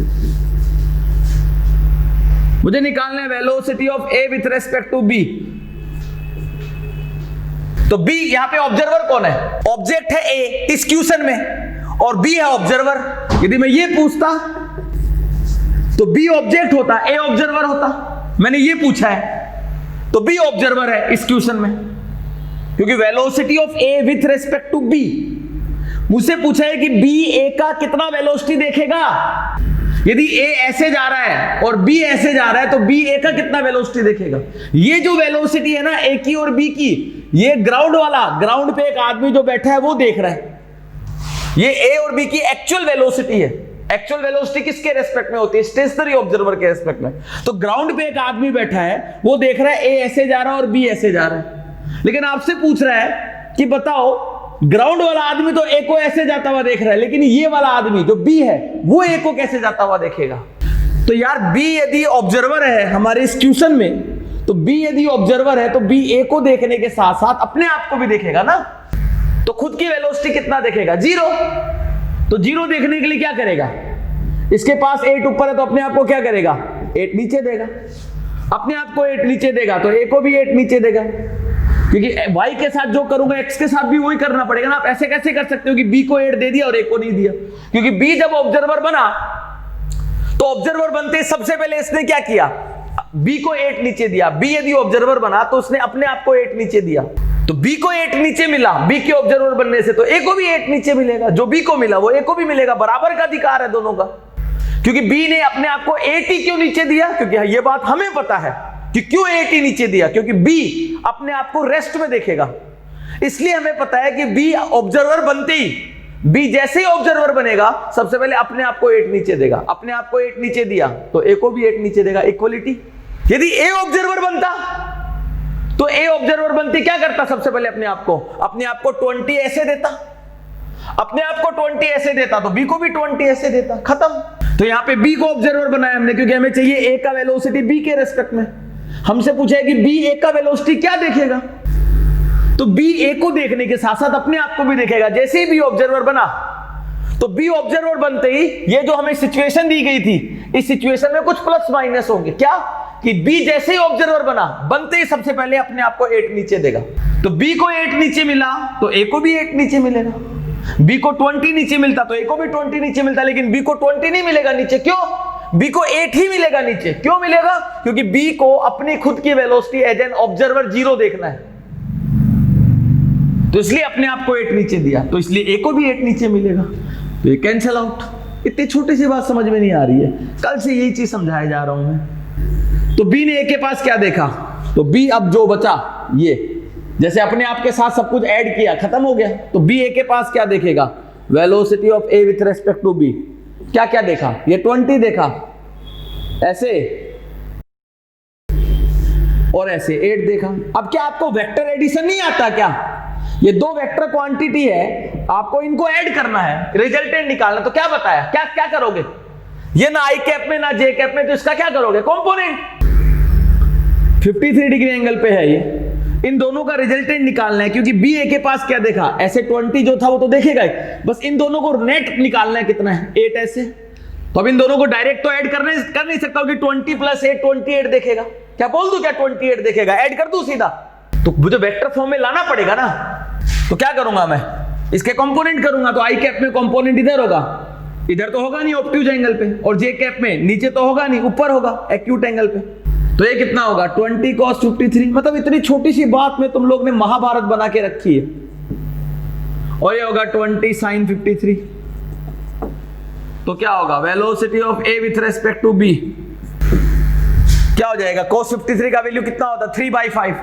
मुझे निकालना है velocity of A with respect to B, तो बी यहां पे ऑब्जर्वर कौन है, ऑब्जेक्ट है ए इस क्वेश्चन में, और बी है ऑब्जर्वर। यदि मैं ये पूछता तो बी ऑब्जेक्ट होता, ए ऑब्जर्वर होता, मैंने ये पूछा है तो बी ऑब्जर्वर है इस क्वेश्चन में, क्योंकि velocity of A with respect to B, मुझसे पूछा है कि बी ए का कितना वेलोसिटी देखेगा। यदि ए ऐसे जा रहा है और बी ऐसे जा रहा है तो बी ए का कितना वेलोसिटी देखेगा। ये जो वेलोसिटी है ना ए की और बी की, ये ग्राउंड वाला, ग्राउंड पे एक आदमी जो बैठा है वो देख रहा है, ये ए और बी की एक्चुअल वेलोसिटी है। एक्चुअल वेलोसिटी किसके रेस्पेक्ट में होती है, स्टेशनरी ऑब्जर्वर के रेस्पेक्ट में। तो ग्राउंड पे एक आदमी बैठा है वो देख रहा है ए ऐसे जा रहा है और बी ऐसे जा रहा है, लेकिन आपसे पूछ रहा है कि बताओ ग्राउंड वाला आदमी तो ए को ऐसे जाता हुआ देख रहा है, लेकिन ये वाला आदमी जो बी है वो ए को कैसे जाता हुआ देखेगा। तो यार बी यदि ऑब्जर्वर है हमारे इस क्वेश्चन में, तो बी यदि ऑब्जर्वर है तो बी ए को देखने के साथ साथ अपने आप को भी देखेगा ना, तो खुद की वेलोसिटी कितना देखेगा 0। तो 0 देखने के लिए क्या करेगा, इसके पास 8 ऊपर है तो अपने आप को क्या करेगा 8 नीचे देगा, अपने आप को 8 नीचे देगा तो ए को भी 8 नीचे देगा, क्योंकि y के साथ जो करूंगा x के साथ भी वही करना पड़ेगा ना। आप ऐसे कैसे कर सकते हो कि b को 8 दे दिया और a को नहीं दिया, क्योंकि b जब ऑब्जर्वर बना तो ऑब्जर्वर बनते सबसे पहले इसने क्या किया, b को 8 नीचे दिया। b यदि ऑब्जर्वर बना तो उसने अपने आप को 8 नीचे दिया, तो b को 8 नीचे मिला b के ऑब्जर्वर बनने से, तो a को भी 8 नीचे मिलेगा। जो b को मिला वो a को भी मिलेगा, बराबर का अधिकार है दोनों का। क्योंकि b ने अपने आप को 8 ही क्यों नीचे दिया, क्योंकि ये बात हमें पता है कि क्यों 8 ही नीचे दिया, क्योंकि b अपने आप को रेस्ट में देखेगा। इसलिए हमें पता है कि b ऑब्जर्वर बनते ही, b जैसे ही ऑब्जर्वर बनेगा सबसे पहले अपने आप को 8 नीचे देगा। अपने आप को 8 नीचे दिया तो a को भी 8 नीचे देगा, इक्वलिटी। यदि a ऑब्जर्वर बनता तो a ऑब्जर्वर बनते क्या करता, सबसे पहले अपने आप को 20 ऐसे देता। अपने आप को 20 ऐसे देता तो बी को भी 20 ऐसे देता, खत्म। तो यहाँ पे बी को ऑब्जर्वर बनाया हमने क्योंकि हमें चाहिए ए का वेलोसिटी बी के रेस्पेक्ट में। हमसे पूछा है कि बी ए का वेलोसिटी क्या देखेगा, तो बी ए को देखने के साथ साथ अपने आप को भी देखेगा। जैसे ही बी ऑब्जर्वर बना तो बी ऑब्जर्वर बनते ही ये जो हमें सिचुएशन दी गई थी, इस सिचुएशन में कुछ प्लस माइनस होंगे। क्या कि बी जैसे ही ऑब्जर्वर बना बनते ही सबसे पहले अपने आप को 8 नीचे देगा। तो बी को 8 नीचे मिला तो ए को भी 8 नीचे मिलेगा। बी को 20 नीचे मिलता तो ए को भी 20 नीचे मिलता, लेकिन बी को 20 नहीं मिलेगा नीचे। क्यों? बी को 8 ही मिलेगा नीचे। क्यों मिलेगा? क्योंकि बी को अपनी खुद की वेलोसिटी एज एन ऑब्जर्वर 0 देखना है, तो इसलिए अपने आप को 8 नीचे दिया, तो इसलिए ए को भी 8 नीचे मिलेगा। तो ये कैंसल आउट। इतनी छोटी सी बात समझ में नहीं आ रही है, कल से यही चीज समझाया जा रहा हूं मैं। तो बी ने ए के पास क्या देखा, तो बी अब जो बचा ये, जैसे अपने आप के साथ सब कुछ ऐड किया खत्म हो गया, तो बी ए के पास क्या देखेगा, velocity of A with respect to B. क्या क्या देखा, ये 20 देखा ऐसे और ऐसे 8 देखा। अब क्या आपको वेक्टर एडिशन नहीं आता क्या? ये दो वेक्टर क्वांटिटी है, आपको इनको ऐड करना है, रिजल्टेंट निकालना। तो क्या बताया, क्या क्या करोगे, ये ना आई कैप में ना जे कैप में, तो इसका क्या करोगे, कंपोनेंट। 53 डिग्री एंगल पे है ये, इन दोनों का रिजल्टेंट निकालना है, क्योंकि बी ए के पास क्या देखा, ऐसे 20 जो था वो तो देखेगा ही, बस इन दोनों को नेट निकालना है कितना है, 8 ऐसे। तो अब इन दोनों को डायरेक्ट तो ऐड कर नहीं सकता कि 20 + 8 28 देखेगा। क्या बोल दूं, क्या 28 देखेगा, ऐड कर दूं सीधा, तो मुझे वेक्टर फॉर्म में लाना पड़ेगा ना। तो क्या करूंगा मैं, इसके कंपोनेंट करूंगा, तो आई कैप में कंपोनेंट इधर होगा, इधर तो होगा नहीं ऑब्ट्यूज एंगल पे, और जे कैप में नीचे तो होगा नहीं, ऊपर होगा एक्यूट एंगल पे। तो ये कितना होगा, 20 cos 53। मतलब इतनी छोटी सी बात में तुम लोग ने महाभारत बना के रखी है। और ये होगा 20 sin 53। तो क्या होगा, velocity of A with respect to B क्या हो जाएगा, cos 53 का वैल्यू कितना होता है, 3/5।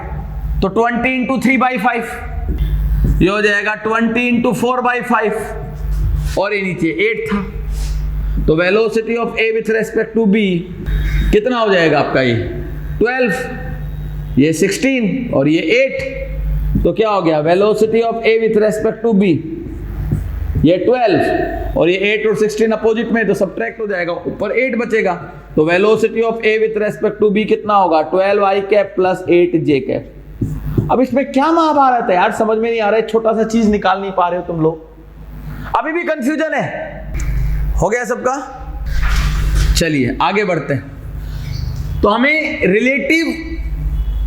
तो 20 × 3/5 ये हो जाएगा 20 × 4/5, और ये नीचे 8 था। तो velocity of A with respect to B कितना हो जाएगा आपका, ये 12, ये 16 और ये 8। तो क्या हो गया, velocity of A with respect to B ये 12 और ये 8 और 16 अपोजिट में, तो सब्ट्रैक्ट हो जाएगा, ऊपर 8 बचेगा। तो velocity of A with respect to B कितना होगा, 12 I cap plus 8 J cap. अब इसमें क्या महाभारत है यार, समझ में नहीं आ रहा है, छोटा सा चीज निकाल नहीं पा रहे हो तुम लोग, अभी भी कंफ्यूजन है। हो गया सबका, चलिए आगे बढ़ते हैं। तो हमें relative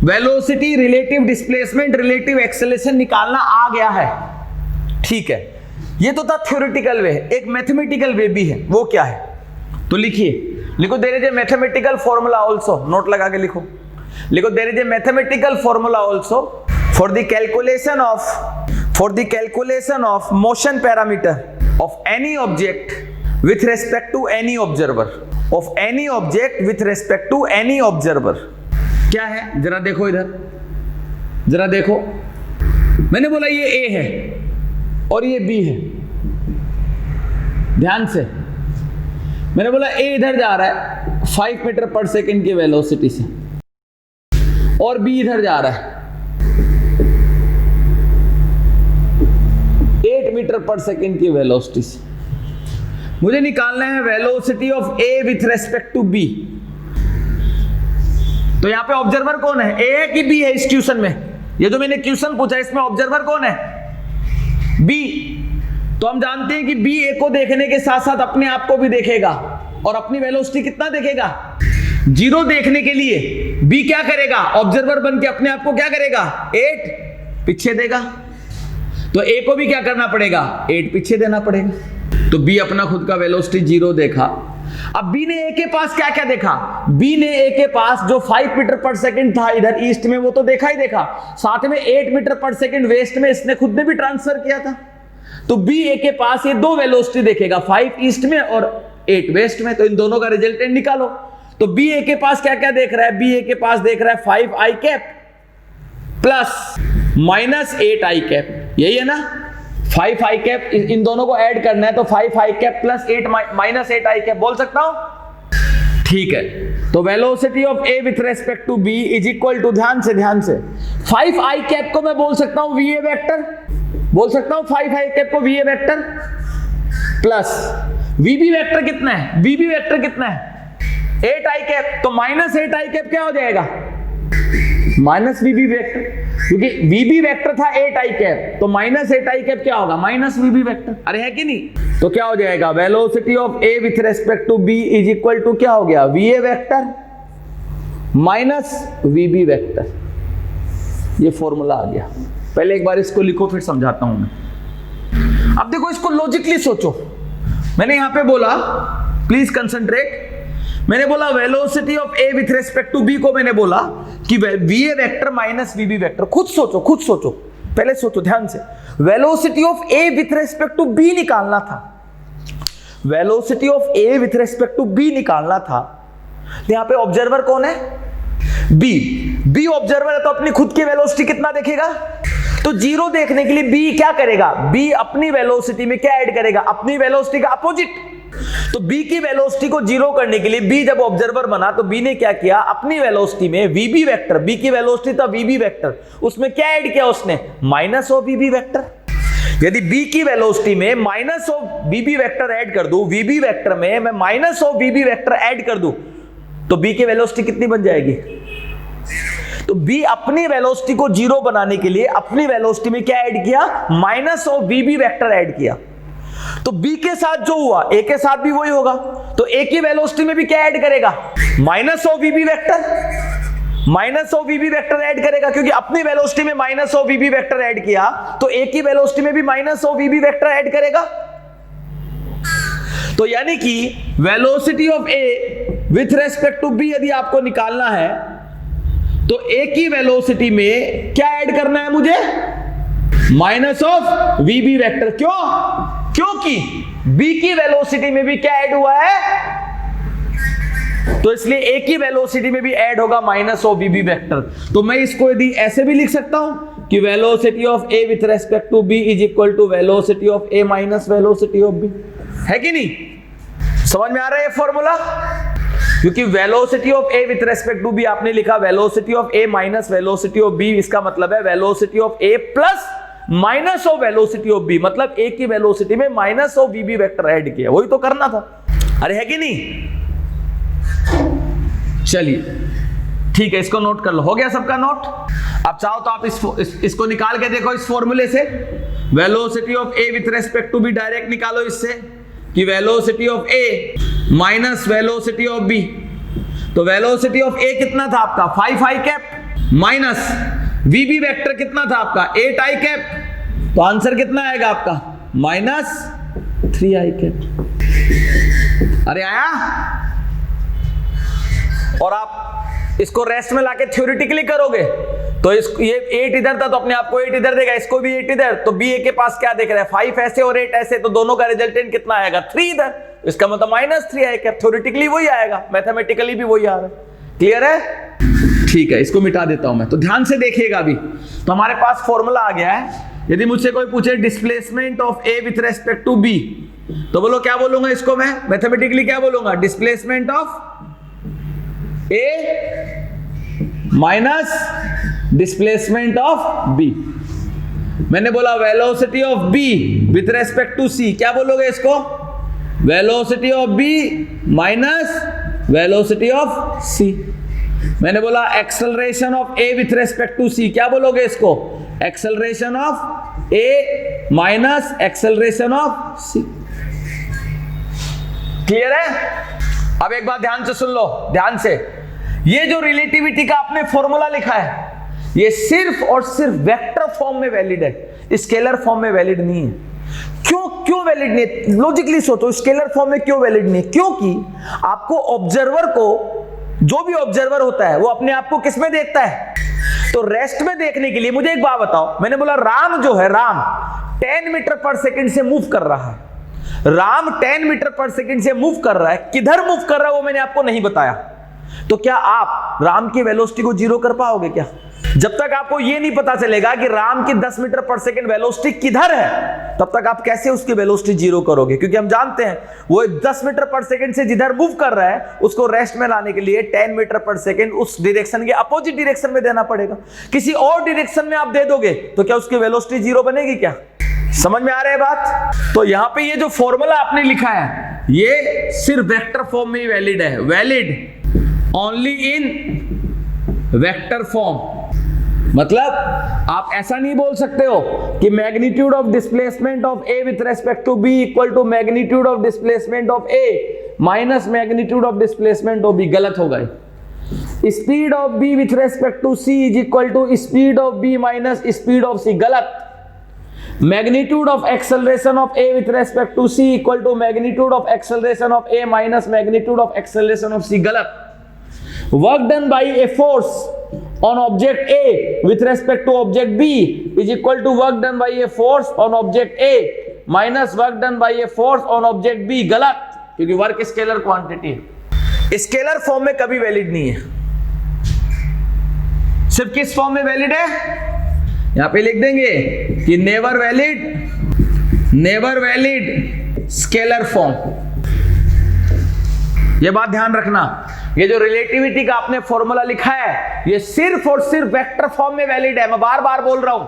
velocity, relative displacement, relative acceleration निकालना आ गया है, ठीक है। ये तो था थ्योरेटिकल वे, एक मैथमेटिकल वे भी है, वो क्या है, तो लिखो there is a mathematical formula also, note लगा के लिखो there is a mathematical formula also for the calculation of motion parameter of any object with respect to any observer, of any object with respect to any observer। क्या है, जरा देखो इधर, जरा देखो, मैंने बोला ये A है और ये B है, ध्यान से, मैंने बोला A इधर जा रहा है 5 मीटर/सेकंड की वेलोसिटी से, और B इधर जा रहा है 8 मीटर/सेकंड की वेलोसिटी से। मुझे निकालना है velocity of A with respect to B. तो यहां पे ऑब्जर्वर कौन है, ए है कि बी है इस क्वेश्चन में, ये जो मैंने क्वेश्चन पूछा इसमें ऑब्जर्वर कौन है, बी। तो हम जानते हैं कि बी ए को देखने के साथ साथ अपने आप को भी देखेगा, और अपनी वेलोसिटी कितना देखेगा, 0 देखने के लिए बी क्या करेगा, ऑब्जर्वर बन के अपने आप को क्या करेगा, 8 पीछे देगा। तो ए को भी क्या करना पड़ेगा, 8 पीछे देना पड़ेगा। तो बी अपना खुद का वेलोसिटी 0 देखा। अब बी ने ए के पास क्या क्या देखा, बी ने ए के पास जो 5 मीटर/सेकंड था इधर ईस्ट में, वो तो देखा ही देखा, साथ में 8 मीटर/सेकंड वेस्ट में इसने खुद ने भी ट्रांसफर किया था। तो बी ए के पास ये दो वेलोसिटी देखेगा, 5 ईस्ट में और 8 वेस्ट में। तो इन दोनों का रिजल्टेंट निकालो। तो बी ए के पास क्या क्या देख रहा है, बी ए के पास देख रहा है 5 आई कैप प्लस -8 आई कैप, यही है ना, 5 आई कैप, इन दोनों को ऐड करना है, तो 5 आई कैप प्लस 8 -8 आई कैप बोल सकता हूं, ठीक है। तो velocity of A with respect to B is equal to, ध्यान से 5 आई कैप को मैं बोल सकता हूं वी ए वेक्टर, बोल सकता हूं 5 i कैप को VA vector plus VB vector कितना है, VB वेक्टर कितना है 8 i कैप, तो माइनस 8 i कैप क्या हो जाएगा, माइनस VB वेक्टर, क्योंकि VB वेक्टर था 8 i कैप, तो माइनस 8 i कैप क्या होगा, माइनस VB वेक्टर। अरे है कि नहीं, तो क्या हो जाएगा, velocity of A with respect to B is equal to क्या हो गया, VA vector minus VB vector. ये फॉर्मूला आ गया। पहले एक बार इसको लिखो फिर समझाता हूं मैं। अब देखो इसको लॉजिकली सोचो। मैंने यहां पे बोला प्लीज कंसंट्रेट, मैंने बोला velocity of A with respect to B को मैंने बोला कि VA vector minus VB vector. खुद सोचो, खुद सोचो, पहले सोचो ध्यान से। Velocity of A with respect to B निकालना था, velocity of A with respect to B निकालना था। तो यहां पे ऑब्जर्वर कौन है, B ऑब्जर्वर है, तो अपनी खुद की वेलोसिटी कितना देखेगा, तो जीरो देखने के लिए B क्या करेगा, B अपनी वेलोसिटी में क्या ऐड करेगा, अपनी वेलोसिटी का अपोजिट। तो B की वेलोसिटी को जीरो करने के लिए B जब ऑब्जर्वर बना तो B ने क्या किया, अपनी वेलोसिटी में VB वेक्टर, B की वेलोसिटी था VB वेक्टर, उसमें क्या ऐड किया उसने, माइनस ऑफ VB वेक्टर। यदि B की वेलोसिटी में minus of VB vector add कर दूं, VB वेक्टर में मैं minus of VB vector add कर दूं, तो B की वेलोसिटी कितनी बन जाएगी, तो B अपनी वेलोसिटी को जीरो बनाने के लिए अपनी वेलोसिटी में क्या ऐड किया, minus of VB vector add किया। तो B के साथ जो हुआ A के साथ भी वही होगा, तो A की वेलोसिटी में भी क्या ऐड करेगा, minus of VB vector, minus of VB vector add करेगा, क्योंकि अपनी वेलोसिटी में minus of VB vector add किया, तो A की वेलोसिटी में भी minus of VB vector add करेगा। तो यानी कि velocity of A with respect to B यदि आपको निकालना है तो A की वेलोसिटी में क्या ऐड करना है मुझे, माइनस ऑफ VB वेक्टर। क्यों, क्योंकि B की वेलोसिटी में भी क्या ऐड हुआ है, तो इसलिए A की वेलोसिटी में भी ऐड होगा माइनस ऑफ VB वेक्टर। तो मैं इसको यदि ऐसे भी लिख सकता हूं कि velocity of A with respect to B is equal to velocity of A minus velocity of B। है कि नहीं, समझ में आ रहा है ये फॉर्मूला, क्योंकि velocity of A with respect to B आपने लिखा velocity of A minus velocity of B, इसका मतलब है velocity of A plus minus of velocity of B, मतलब A की वेलोसिटी में minus of VB vector add किया, वही तो करना था। अरे है कि नहीं, चलिए ठीक है, इसको नोट कर लो। हो गया सबका नोट। अब चाहो तो आप इसको निकाल के देखो इस फॉर्मूले से, velocity of A with respect to B direct निकालो इससे कि velocity of A minus velocity of B। तो वेलोसिटी ऑफ A कितना था आपका 5 i cap, minus VB vector कितना था आपका 8 i कैप, तो आंसर कितना आएगा आपका माइनस 3 i कैप। अरे आया, और आप इसको रेस्ट में लाके थ्योरेटिकली करोगे तो ये 8 इधर था तो अपने आप को 8 इधर देगा, इसको भी 8 इधर, तो B A के पास क्या देख रहा है 5 ऐसे और 8 ऐसे, तो दोनों का रिजल्टेंट कितना आएगा 3 इधर, इसका मतलब माइनस 3 i कैप। थ्योरेटिकली वही आएगा, मैथमेटिकली भी वही आ रहा है। क्लियर है, ठीक है, इसको मिटा देता हूं मैं। तो ध्यान से देखिएगा अभी, तो हमारे पास फॉर्मूला आ गया है। यदि मुझसे कोई पूछे displacement of A with respect to B, तो बोलो क्या बोलूंगा इसको मैं मैथमेटिकली, क्या बोलूंगा, displacement of A minus displacement of B। मैंने बोला velocity of B with respect to C, क्या बोलोगे इसको, velocity of B minus velocity of C। मैंने बोला acceleration of A with respect to C, क्या बोलोगे इसको, acceleration of A minus acceleration of C। Clear है। अब एक बात ध्यान से सुन लो, ध्यान से, ये जो रिलेटिविटी का आपने फॉर्मूला लिखा है ये सिर्फ और सिर्फ वेक्टर फॉर्म में वैलिड है, स्केलर फॉर्म में वैलिड नहीं है। क्यों वैलिड नहीं है, लॉजिकली सोचो, स्केलर फॉर्म में क्यों वैलिड नहीं है, क्योंकि आपको ऑब्जर्वर को, जो भी ऑब्जर्वर होता है वो अपने आप को किस में देखता है, तो रेस्ट में देखने के लिए। मुझे एक बात बताओ, मैंने बोला राम जो है, राम 10 मीटर पर सेकंड से मूव कर रहा है, राम 10 मीटर पर सेकंड से मूव कर रहा है, किधर मूव कर रहा है वो मैंने आपको नहीं बताया, तो क्या आप राम की वेलोसिटी को जीरो कर पाओगे क्या, जब तक आपको ये नहीं पता चलेगा कि राम की 10 मीटर पर सेकंड वेलोसिटी किधर है, तब तक आप कैसे उसकी वेलोसिटी जीरो करोगे, क्योंकि हम जानते हैं वो 10 मीटर पर सेकंड से जिधर मूव कर रहा है उसको रेस्ट में लाने के लिए 10 मीटर पर सेकंड उस डायरेक्शन के अपोजिट डायरेक्शन में देना पड़ेगा। किसी और डायरेक्शन में आप दे दोगे तो क्या उसकी वेलोसिटी जीरो बनेगी क्या, समझ में आ रहा है बात? तो यहां पे ये जो फॉर्मूला आपने लिखा है ये सिर्फ वेक्टर फॉर्म में ही वैलिड है, valid only in vector form. मतलब आप ऐसा नहीं बोल सकते हो कि magnitude of displacement of A with respect to B equal to magnitude of displacement of A minus magnitude of displacement of B, गलत हो गए। Speed of B with respect to C is equal to speed of B minus speed of C, गलत। Magnitude of acceleration of A with respect to C equal to magnitude of acceleration of A minus magnitude of acceleration of C, गलत। Work done by a force on object A with respect to object B is equal to work done by a force on object A minus work done by a force on object B, गलत, क्योंकि work scalar quantity है। Scalar form में कभी valid नहीं है, सिर्फ किस form में वैलिड है? यहां पे लिख देंगे कि नेवर वैलिड स्केलर फॉर्म। ये बात ध्यान रखना, ये जो रिलेटिविटी का आपने फॉर्मूला लिखा है ये सिर्फ और सिर्फ वेक्टर फॉर्म में वैलिड है। मैं बार बार बोल रहा हूं,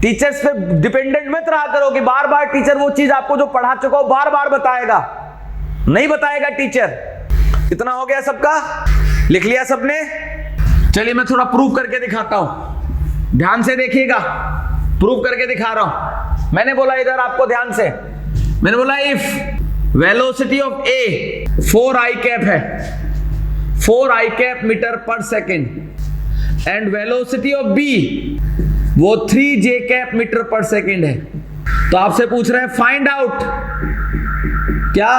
टीचर्स पे डिपेंडेंट मत रहा करो कि बार बार टीचर वो चीज आपको जो पढ़ा चुका हो बार बार बताएगा, नहीं बताएगा टीचर। इतना हो गया सबका, लिख लिया सबने? चलिए मैं थोड़ा प्रूव करके दिखाता हूं, ध्यान से देखिएगा, प्रूव करके दिखा रहा हूं। मैंने बोला इधर आपको ध्यान से, मैंने बोला if velocity of A 4 i cap है, 4 i कैप मीटर पर second and velocity of B वो 3 j कैप मीटर पर सेकेंड है, तो आपसे पूछ रहे हैं फाइंड आउट क्या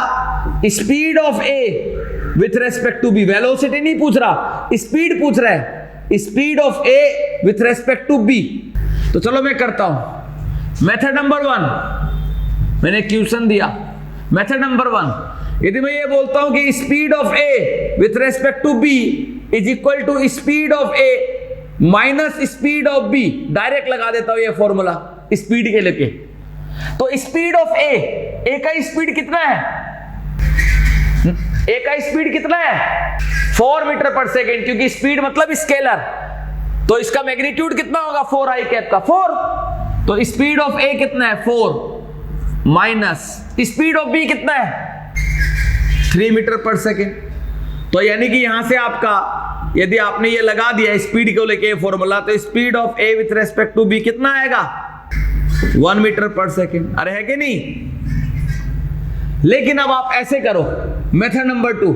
speed of A with respect to B. Velocity नहीं पूछ रहा, स्पीड पूछ रहा है, speed of A with respect to B. तो चलो मैं करता हूं मेथड नंबर 1, मैंने क्वेश्चन दिया। मेथड नंबर 1, यदि मैं ये बोलता हूं कि speed of A with respect to B is equal to speed of A minus speed of B, direct लगा देता हूं ये फॉर्मूला स्पीड के लेके। तो स्पीड ऑफ ए का स्पीड कितना है? ए का स्पीड कितना है? 4 मीटर पर सेकेंड, क्योंकि स्पीड मतलब स्केलर, तो इसका मैग्नीट्यूड कितना होगा? 4 i कैप का 4। तो स्पीड ऑफ ए कितना है? 4 माइनस स्पीड ऑफ बी कितना है? 3 मीटर पर सेकेंड। तो यानी कि यहां से आपका यदि आपने ये लगा दिया स्पीड को लेके फॉर्मूला, तो speed of A with respect to B कितना आएगा? 1 मीटर पर सेकेंड। अरे है कि नहीं? लेकिन अब आप ऐसे करो, मेथड नंबर 2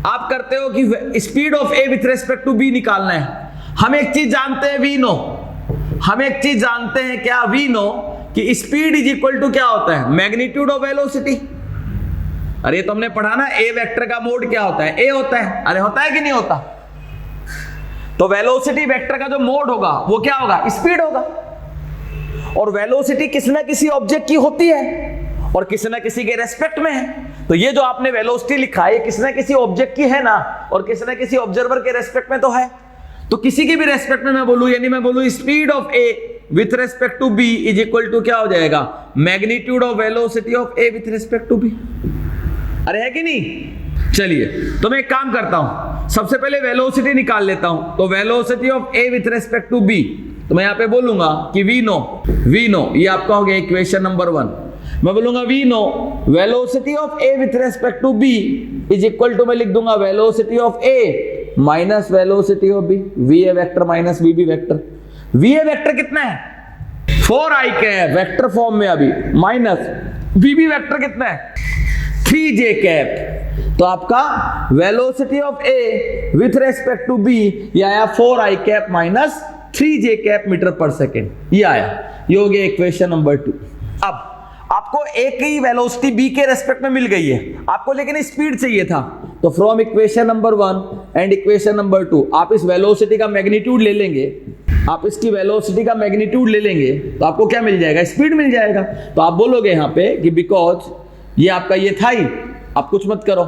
आप करते हो कि speed of A with respect to B निकालना है। हम एक चीज जानते हैं, वी नो, हम एक चीज जानते हैं, क्या? वी नो कि स्पीड इज इक्वल टू क्या होता है? Magnitude of velocity. अरे ये तो हमने पढ़ा ना, ए वेक्टर का मोड क्या होता है? ए होता है। अरे होता है कि नहीं होता? तो वेलोसिटी वेक्टर का जो मोड होगा वो क्या होगा? स्पीड होगा। और वेलोसिटी किसी ना किसी ऑब्जेक्ट की होती है और किसी ना किसी के रेस्पेक्ट में है। तो ये जो आपने वेलोसिटी लिखा है किसी ना किसी ऑब्जेक्ट की है ना, और किसी ना किसी ऑब्जर्वर के रेस्पेक्ट में तो है। तो किसी की भी रेस्पेक्ट में मैं बोलूं, यानी मैं बोलूं speed of A with respect to B is equal to क्या हो जाएगा? Magnitude of velocity of A with respect to B. अरे है कि नहीं? चलिए तो मैं एक काम करता हूं, सबसे पहले वेलोसिटी निकाल लेता हूं। तो velocity of A with respect to B, तो मैं यहां पे बोलूंगा कि वी नो, ये आपका हो गया इक्वेशन नंबर 1। मैं बोलूंगा we know velocity of A with respect to B is equal to, मैं लिख दूंगा velocity of A minus velocity of B, V A vector minus V B vector. V A vector कितना है? 4 i cap vector form में अभी, minus V B vector कितना है? 3 j cap. तो आपका velocity of A with respect to B ये आया 4 i cap minus 3 j cap metre पर सेकेंड, ये आया। ये हो गया इक्वेशन नंबर 2। अब आपको ए की वेलोसिटी बी के रेस्पेक्ट में मिल गई है, आपको लेकिन स्पीड चाहिए था। तो from equation number 1 and equation number 2 आप इस वेलोसिटी का मैग्नीट्यूड ले लेंगे, आप इसकी वेलोसिटी का मैग्नीट्यूड ले लेंगे तो आपको क्या मिल जाएगा? स्पीड मिल जाएगा। तो आप बोलोगे यहाँ पे कि बिकॉज ये आपका ये था ही, आप कुछ मत करो,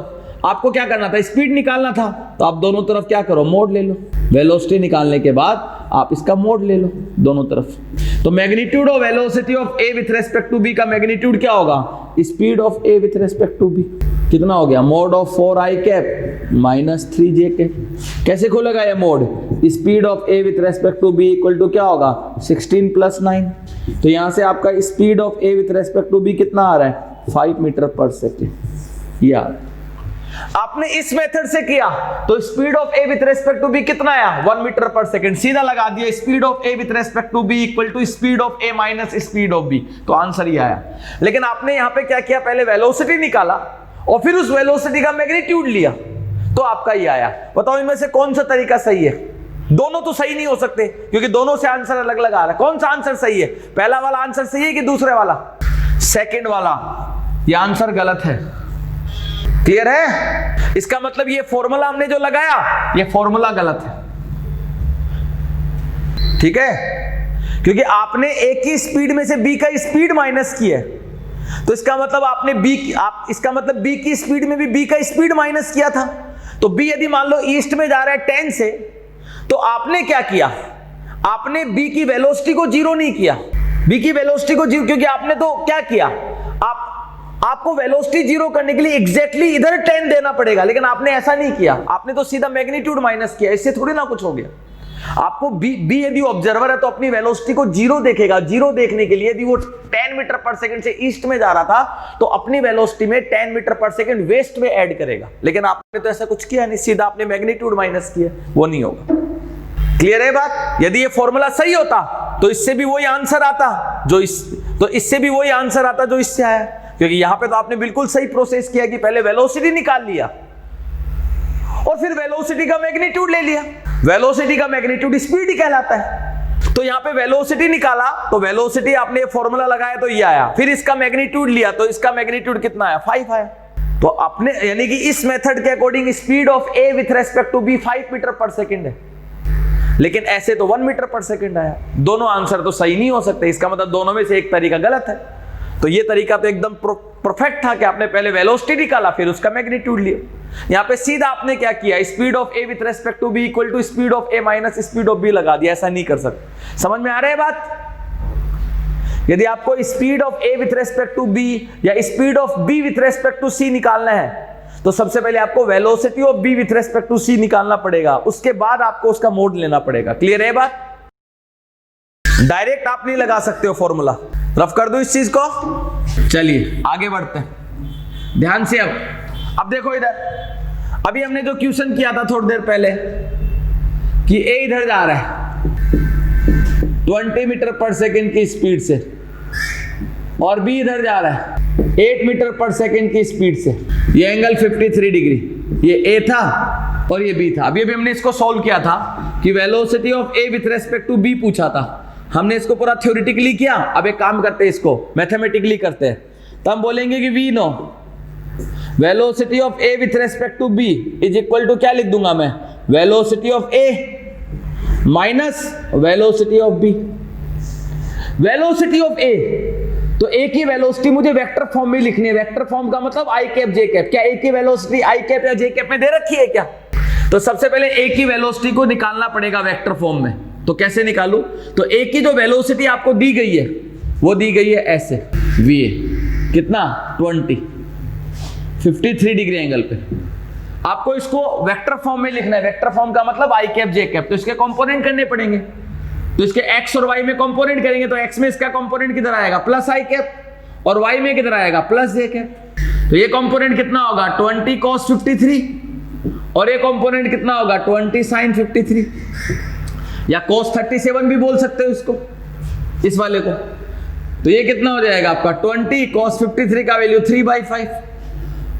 आपको क्या करना था? स्पीड निकालना था। तो आप दोनों तरफ क्या करो? मोड ले लो। वेलोसिटी निकालने के बाद आप इसका मोड ले लो दोनों तरफ। तो magnitude of velocity of A with respect to B का मैग्नीट्यूड क्या होगा? Speed of A with respect to B कितना हो गया? Mod of 4 i cap minus 3 j cap. कैसे खोलेगा ये mod? Speed of A with respect to B equal to क्या होगा? 16 + 9। तो यहां से आपका speed of A with respect to B कितना आ रहा है, 5 मीटर पर सेकेंड। यार आपने इस मेथड से किया तो speed of A with respect to B कितना आया, 1 मीटर पर सेकेंड। सीधा लगा दिया speed of A with respect to B equal to speed of A minus speed of B, तो आंसर ही आया। लेकिन आपने यहां पे क्या किया, पहले वेलोसिटी निकाला और फिर उस वेलोसिटी का मैग्नीट्यूड लिया, तो आपका ही आया। बताओ इनमें से कौन सा तरीका सही है? दोनों तो सही नहीं हो सकते क्योंकि दोनों से आंसर अलग अलग आ रहा है। कौन सा आंसर सही है? पहला वाला आंसर सही है कि दूसरे वाला? सेकंड वाला, यह आंसर गलत है। क्लियर है? इसका मतलब ये फॉर्मूला हमने जो लगाया, ये फॉर्मूला गलत है। ठीक है, क्योंकि आपने ए की स्पीड में से बी का स्पीड माइनस किया है, तो इसका मतलब आपने इसका मतलब बी की स्पीड में भी बी का स्पीड माइनस किया था। तो बी यदि मान लो ईस्ट में जा रहा है 10 से, तो आपने क्या किया, आपने बी की वेलोसिटी को जीरो नहीं किया, बी की वेलोसिटी को जीरो, क्योंकि आपने तो क्या किया, आपको वेलोसिटी जीरो करने के लिए एग्जैक्टली इधर 10 देना पड़ेगा, लेकिन आपने ऐसा नहीं किया, आपने तो सीधा मैग्नीट्यूड माइनस किया। इससे थोड़ी ना कुछ हो गया। आपको बी यदि ऑब्जर्वर है तो अपनी वेलोसिटी को जीरो देखेगा। जीरो देखने के लिए यदि वो 10 मीटर पर सेकंड से ईस्ट में जा रहा था तो अपनी वेलोसिटी में 10 मीटर पर सेकंड वेस्ट में ऐड करेगा, लेकिन आपने तो ऐसा कुछ किया नहीं, सीधा आपने मैग्नीट्यूड माइनस किया, वो नहीं होगा। क्लियर है बात? यदि ये फॉर्मूला सही होता तो इससे भी वही आंसर आता इससे भी वही आंसर आता जो इससे आया, क्योंकि यहां पे तो आपने बिल्कुल सही प्रोसेस किया कि पहले वेलोसिटी निकाल लिया और फिर वेलोसिटी का मैग्नीट्यूड ले लिया। वेलोसिटी का मैग्नीट्यूड स्पीड ही कहलाता है। तो यहां पे वेलोसिटी निकाला तो वेलोसिटी आपने फॉर्मूला लगाया तो ये आया, फिर इसका मैग्नीट्यूड लिया तो इसका मैग्नीट्यूड कितना आया, 5 आया। तो आपने यानी कि इस मेथड के according speed of A with respect to B 5 metre पर सेकेंड है, लेकिन ऐसे तो 1 मीटर पर सेकेंड आया। दोनों आंसर तो सही नहीं हो सकते, इसका मतलब दोनों में से एक तरीका गलत है। तो ये तरीका तो एकदम परफेक्ट था कि आपने पहले वेलोसिटी निकाला फिर उसका मैग्नीट्यूड लिया। यहां पे सीधा आपने क्या किया, speed of A with respect to B equal to speed of A minus speed of B लगा दिया। ऐसा नहीं कर सकते। समझ में आ रहा है बात? यदि आपको speed of A with respect to B या speed of B with respect to C निकालना है तो सबसे पहले आपको velocity of B with respect to C निकालना पड़ेगा, उसके बाद आपको उसका मोड लेना पड़ेगा। क्लियर है बात? डायरेक्ट आप नहीं लगा सकते हो फॉर्मूला। रफ कर दो इस चीज को। चलिए आगे बढ़ते हैं ध्यान से। अब देखो इधर, अभी हमने जो क्वेश्चन किया था थोड़ी देर पहले कि ए इधर जा रहा है 20 मीटर पर सेकेंड की स्पीड से और बी इधर जा रहा है 8 मीटर पर सेकेंड की स्पीड से। ये एंगल 53 डिग्री, ये ए था और ये बी था। अभी हमने इसको सॉल्व किया था कि velocity of A with respect to B पूछा था। हमने इसको पूरा थ्योरेटिकली किया। अब एक काम करते हैं, इसको मैथमेटिकली करते हैं। तो हम बोलेंगे कि we know velocity of A with respect to B is equal to, क्या लिख दूंगा मैं, velocity of A minus velocity of B. Velocity of A, तो ए की वेलोसिटी मुझे वेक्टर फॉर्म में लिखनी है। वेक्टर फॉर्म का मतलब आई कैप जे कैप। क्या ए की वेलोसिटी आई कैप या जे कैप में दे रखी है क्या? तो सबसे पहले ए की वेलोसिटी को निकालना पड़ेगा वेक्टर फॉर्म में। तो कैसे निकालूं? तो ए की जो वेलोसिटी आपको दी गई है वो दी गई है ऐसे, वी ए कितना 53 डिग्री एंगल पे। आपको इसको वेक्टर फॉर्म में लिखना है। वेक्टर फॉर्म का मतलब आई कैप जे कैप। तो इसके कंपोनेंट करने पड़ेंगे। तो इसके एक्स और वाई में कंपोनेंट करेंगे तो एक्स में इसका कंपोनेंट किधर आएगा, प्लस आई कैप, और वाई में किधर आएगा, प्लस जे कैप। तो ये कंपोनेंट कितना होगा 20 cos 53 और ये कंपोनेंट कितना होगा 20 sin 53 या cos 37 भी बोल सकते हो इसको, इस वाले को। तो ये कितना हो जाएगा आपका 20 cos 53 का वैल्यू 3/5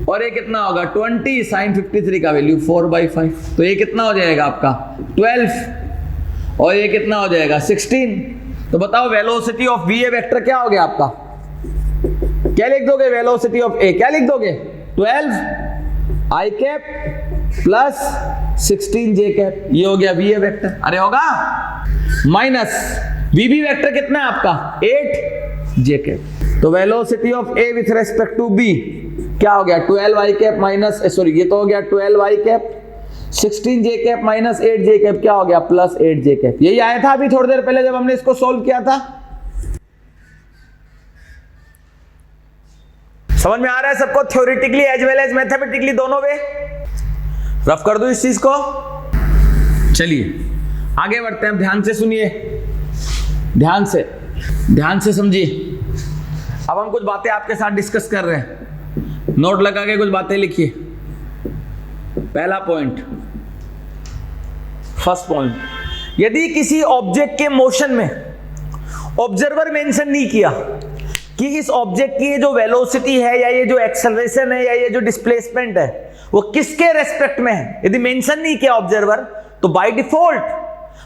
और ये कितना होगा 20 sin 53 का वैल्यू 4/5। तो ये कितना हो जाएगा आपका 12 और ये कितना हो जाएगा 16। तो बताओ velocity of V A vector क्या हो गया आपका, क्या लिख दोगे? वेलोसिटी ऑफ ए क्या लिख दोगे 12 I cap plus 16 J cap. ये हो गया वी ए वेक्टर। अरे होगा माइनस वी बी वेक्टर कितना है आपका 8 जे कैप। तो velocity of A with respect to B क्या हो गया 12 आई कैप माइनस, सॉरी ये तो हो गया 12 I cap 16 J cap minus 8 J cap, क्या हो गया प्लस 8 जे कैप। यही आया था अभी थोड़ी देर पहले जब हमने इसको सॉल्व किया था। समझ में आ रहा है सबको? Theoretically as well as mathematically दोनों वे। रफ कर दो इस चीज को। चलिए आगे बढ़ते हैं, ध्यान से सुनिए, ध्यान से। ध्यान से समझिए। अब हम कुछ बातें आपके साथ डिस्कस कर रहे हैं, नोट लगा के कुछ बातें लिखिए। पहला पॉइंट, फर्स्ट पॉइंट, यदि किसी ऑब्जेक्ट के मोशन में ऑब्जर्वर मेंशन नहीं किया कि इस ऑब्जेक्ट की ये जो वेलोसिटी है या ये जो एक्सेलरेशन है या ये जो डिस्प्लेसमेंट है वो किसके रेस्पेक्ट में है, यदि मेंशन नहीं किया ऑब्जर्वर, तो बाय डिफॉल्ट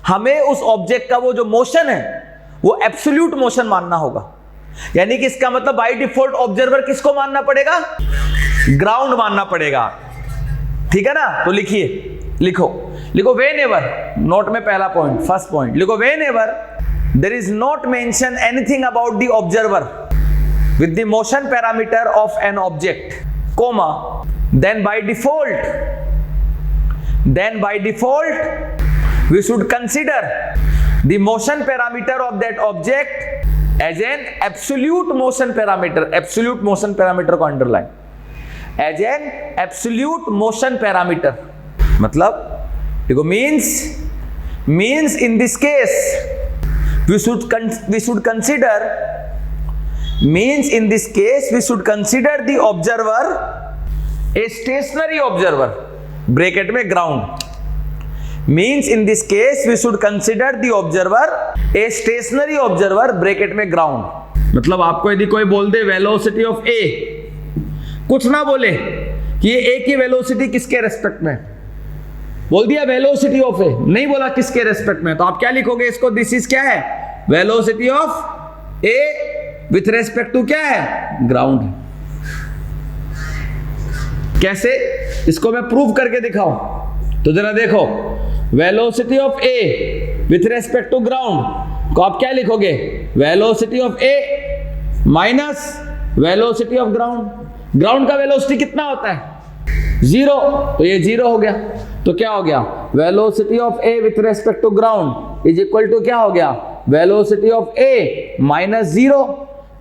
हमें उस ऑब्जेक्ट का वो जो मोशन है वो एब्सोल्यूट मोशन मानना होगा। यानी कि इसका मतलब बाय डिफॉल्ट ऑब्जर्वर किसको मानना पड़ेगा, ग्राउंड मानना पड़ेगा। ठीक है ना? तो लिखिए, लिखो व्हेनेवर, नोट में पहला पॉइंट, फर्स्ट पॉइंट लिखो, whenever there is not mention anything about the observer with the motion parameter of an object, comma, then by default we should consider the motion parameter of that object as an absolute motion parameter. Absolute motion parameter को underline, as an absolute motion parameter मतलब देखो means in this case we should consider the observer a stationary observer, bracket में ground, means in this case we should consider the observer a stationary observer, bracket में ground। मतलब आपको यदि कोई बोल दे velocity of a, कुछ ना बोले कि ये a की वेलोसिटी किसके रेस्पेक्ट में, बोल दिया वेलोसिटी ऑफ a, नहीं बोला किसके रेस्पेक्ट में, तो आप क्या लिखोगे इसको, दिस इज क्या है, velocity of a with respect to क्या है, ग्राउंड। कैसे, इसको मैं प्रूव करके दिखाऊं, तो जरा देखो, velocity of A with respect to ground को आप क्या लिखोगे, velocity of A minus velocity of ground. Ground का वेलोसिटी कितना होता है, 0, तो ये 0 हो गया, तो क्या हो गया, velocity of A with respect to ground is equal to क्या हो गया, वेलोसिटी ऑफ ए माइनस 0,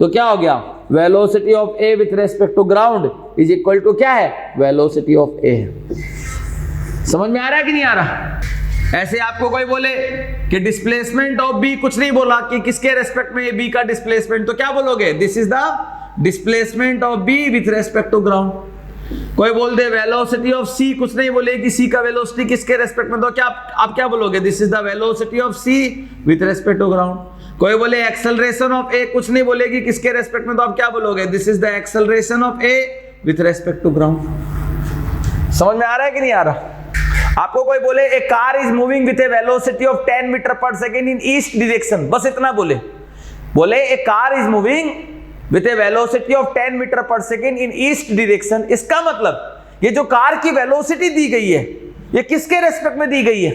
तो क्या हो गया, velocity of A with respect to ground is equal to क्या है, वेलोसिटी ऑफ ए। समझ में आ रहा है कि नहीं आ रहा? ऐसे आपको कोई बोले कि डिस्प्लेसमेंट ऑफ बी, कुछ नहीं बोला कि किसके रेस्पेक्ट में बी का डिस्प्लेसमेंट, तो क्या बोलोगे, this is the displacement of B with respect to ground. कोई बोल दे वेलोसिटी ऑफ सी, कुछ नहीं बोले कि सी का वेलोसिटी किसके रेस्पेक्ट में, तो क्या आप क्या बोलोगे, this is the velocity of C with respect to ground. कोई बोले एक्सेलरेशन ऑफ ए, कुछ नहीं बोलेगी किसके रेस्पेक्ट में, तो आप क्या बोलोगे, this is the acceleration of A with respect to ground. समझ में आ रहा है कि नहीं आ रहा? आपको कोई बोले a car is moving with a velocity of 10 meter पर सेकेंड इन ईस्ट डायरेक्शन, बस इतना बोले a car is moving with a velocity of 10 meter पर सेकेंड इन ईस्ट डायरेक्शन। इसका मतलब ये जो कार की वेलोसिटी दी गई है ये किसके रेस्पेक्ट में दी गई है,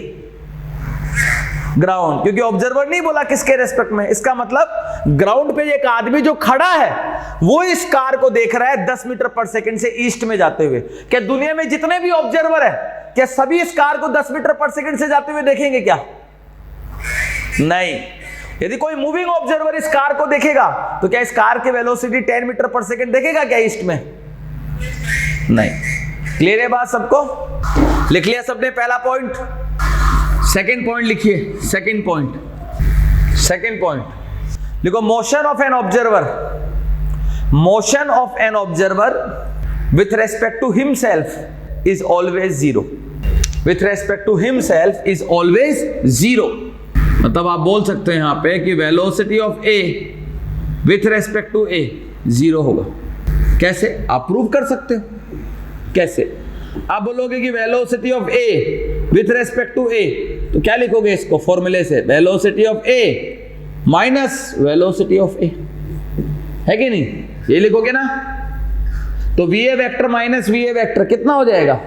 ग्राउंड, क्योंकि ऑब्जर्वर नहीं बोला किसके रेस्पेक्ट में। इसका मतलब ग्राउंड पे एक आदमी जो खड़ा है वो इस कार को देख रहा है 10 मीटर पर सेकंड से ईस्ट में जाते हुए। क्या दुनिया में जितने भी ऑब्जर्वर है क्या सभी इस कार को 10 मीटर पर सेकंड से जाते हुए देखेंगे क्या? नहीं। यदि कोई मूविंग ऑब्जर्वर इस कार को देखेगा तो क्या इस कार की वेलोसिटी 10 मीटर पर सेकंड देखेगा क्या ईस्ट में? नहीं। क्लियर है बात सबको? लिख लिया सबने पहला पॉइंट? सेकंड पॉइंट लिखिए। सेकंड पॉइंट लिखो, motion of an observer with respect to himself is always zero. With respect to himself is always zero. मतलब आप बोल सकते हैं यहां पे कि velocity of A with respect to A zero होगा। कैसे आप प्रूव कर सकते हो? कैसे? आप बोलोगे कि velocity of A with respect to A, तो क्या लिखोगे इसको फॉर्मूले से? Velocity of A minus velocity of A, है कि नहीं? ये लिखोगे ना, तो V A vector minus V A vector कितना हो जाएगा?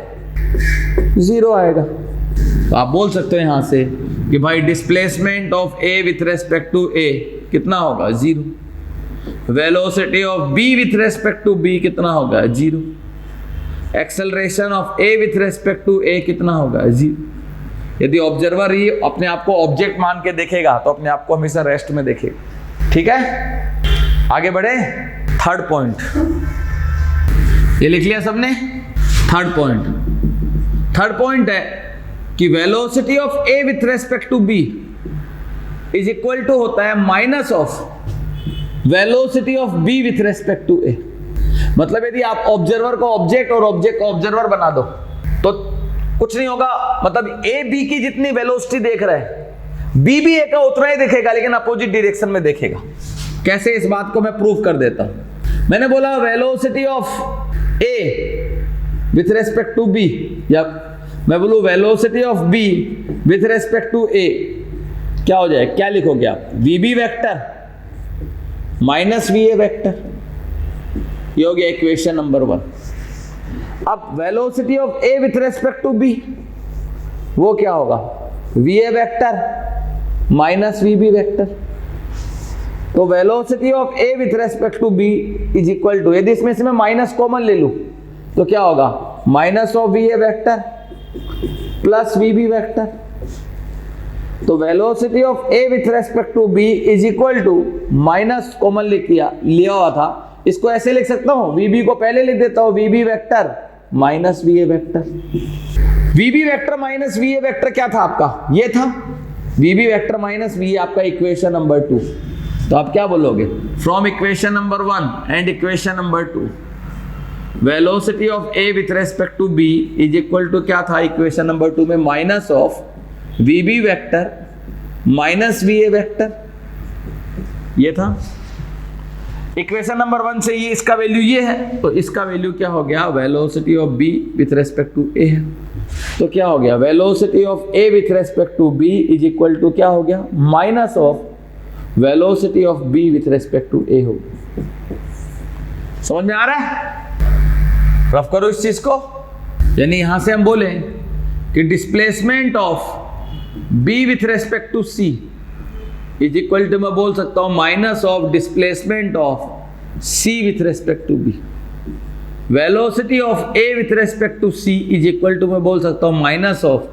जीरो आएगा। तो आप बोल सकते हो यहां से कि भाई displacement of A with respect to A कितना होगा? Zero. Velocity of B with respect to B कितना होगा? Zero. Acceleration of A with respect to A कितना होगा? जीरो। यदि ऑब्जर्वर ही अपने आप को ऑब्जेक्ट मान के देखेगा तो अपने आप को हमेशा रेस्ट में देखेगा। ठीक है, आगे बढ़े। थर्ड पॉइंट ये लिख लिया सबने? थर्ड पॉइंट है कि velocity of A with respect to B is equal to होता है minus of velocity of B with respect to A. मतलब यदि आप ऑब्जर्वर को ऑब्जेक्ट और ऑब्जेक्ट को ऑब्जर्वर बना दो तो कुछ नहीं होगा, मतलब ए बी की जितनी वेलोसिटी देख रहा है बी भी ए का उतना ही दिखेगा लेकिन अपोजिट डायरेक्शन में देखेगा। कैसे, इस बात को मैं प्रूव कर देता हूं। मैंने बोला velocity of A with respect to B, या मैं बोलूं velocity of B with respect to A, क्या हो जाए, क्या लिखोगे आप, V B vector minus V A vector. ये हो गया इक्वेशन नंबर 1। अब velocity of A with respect to B वो क्या होगा, V A vector minus V B vector. तो velocity of A with respect to B is equal to, यदि इसमें से मैं माइनस कॉमन ले लूं तो क्या होगा, minus of V A vector plus V B vector. तो velocity of A with respect to B is equal to, minus common लिया हुआ था, इसको ऐसे लिख सकता हूं, वी बी को पहले लिख देता हूं, V B vector minus V A vector. V B vector minus V A vector क्या था आपका, ये था V B vector minus V, आपका इक्वेशन नंबर 2। तो आप क्या बोलोगे, from equation number 1 and equation number 2 velocity of A with respect to B is equal to क्या था इक्वेशन नंबर 2 में, minus of V B vector minus V A vector, ये था। इक्वेशन नंबर 1 से ये इसका वैल्यू ये है, तो इसका वैल्यू क्या हो गया, velocity of B with respect to A है। तो क्या हो गया, velocity of A with respect to B is equal to क्या हो गया, minus of velocity of B with respect to A हो। समझ में आ रहा है, रफ करो इस चीज को। यानी यहां से हम बोले कि displacement of B with respect to C is equal to, मैं बोल सकता हूं minus of displacement of C with respect to B. Velocity of A with respect to C is equal to, मैं बोल सकता हूं minus of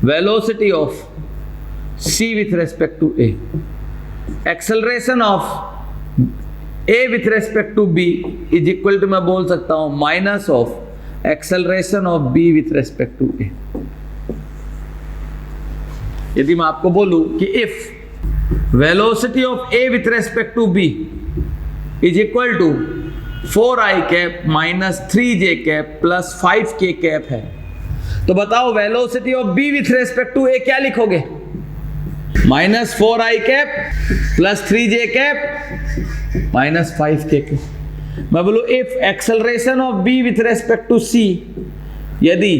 velocity of C with respect to A. Acceleration of A with respect to B is equal to, मैं बोल सकता हूं minus of acceleration of B with respect to A. यदि मैं आपको बोलूं कि if velocity of A with respect to B is equal to 4i cap minus 3j cap plus 5k cap है, तो बताओ velocity of B with respect to A क्या लिखोगे, minus 4i cap plus 3j cap minus 5k cap. मैं बोलूं if acceleration of B with respect to C यदि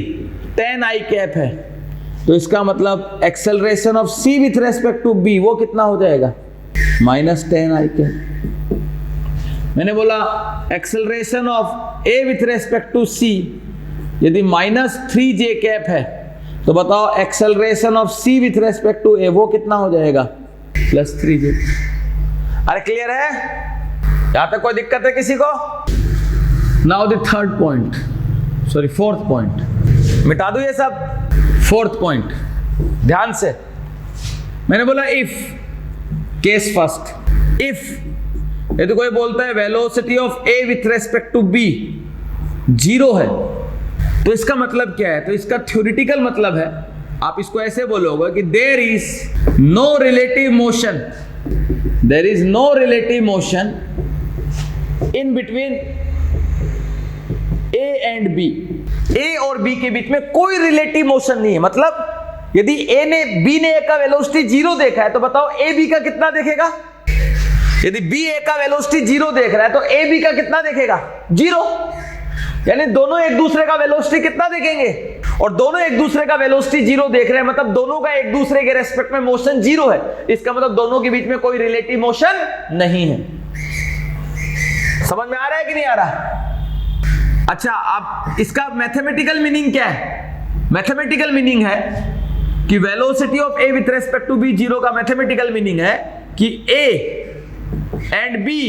10i cap है, तो इसका मतलब acceleration of C with respect to B वो कितना हो जाएगा, माइनस 10i कैप। मैंने बोला acceleration of A with respect to C यदि माइनस 3j कैप है, तो बताओ acceleration of C with respect to A वो कितना हो जाएगा, प्लस 3j। अरे क्लियर है, यहां तक कोई दिक्कत है किसी को? Now the third point, sorry fourth point, मिटा दो ये सब। फोर्थ पॉइंट ध्यान से, मैंने बोला इफ, केस फर्स्ट, इफ यदि कोई बोलता है velocity of A with respect to B 0 है, तो इसका मतलब क्या है, तो इसका थ्योरेटिकल मतलब है, आप इसको ऐसे बोलोगे कि there is no relative motion, there is no relative motion in between A and B. A और बी के बीच में कोई रिलेटिव मोशन नहीं है। मतलब यदि ए ने बी ने ए का वेलोसिटी 0 देखा है, तो बताओ ए बी का कितना देखेगा। यदि बी ए का वेलोसिटी 0 देख रहा है तो ए बी का कितना देखेगा, 0। यानी दोनों एक दूसरे का वेलोसिटी कितना देखेंगे, और दोनों एक दूसरे का वेलोसिटी 0 देख रहे हैं, मतलब दोनों का एक दूसरे के रेस्पेक्ट में मोशन 0 है। इसका मतलब दोनों के बीच में कोई रिलेटिव मोशन नहीं है। समझ में आ रहा है कि नहीं आ रहा? अच्छा, अब इसका मैथमेटिकल मीनिंग क्या है? मैथमेटिकल मीनिंग है कि velocity of A with respect to B 0 का मैथमेटिकल मीनिंग है कि A and B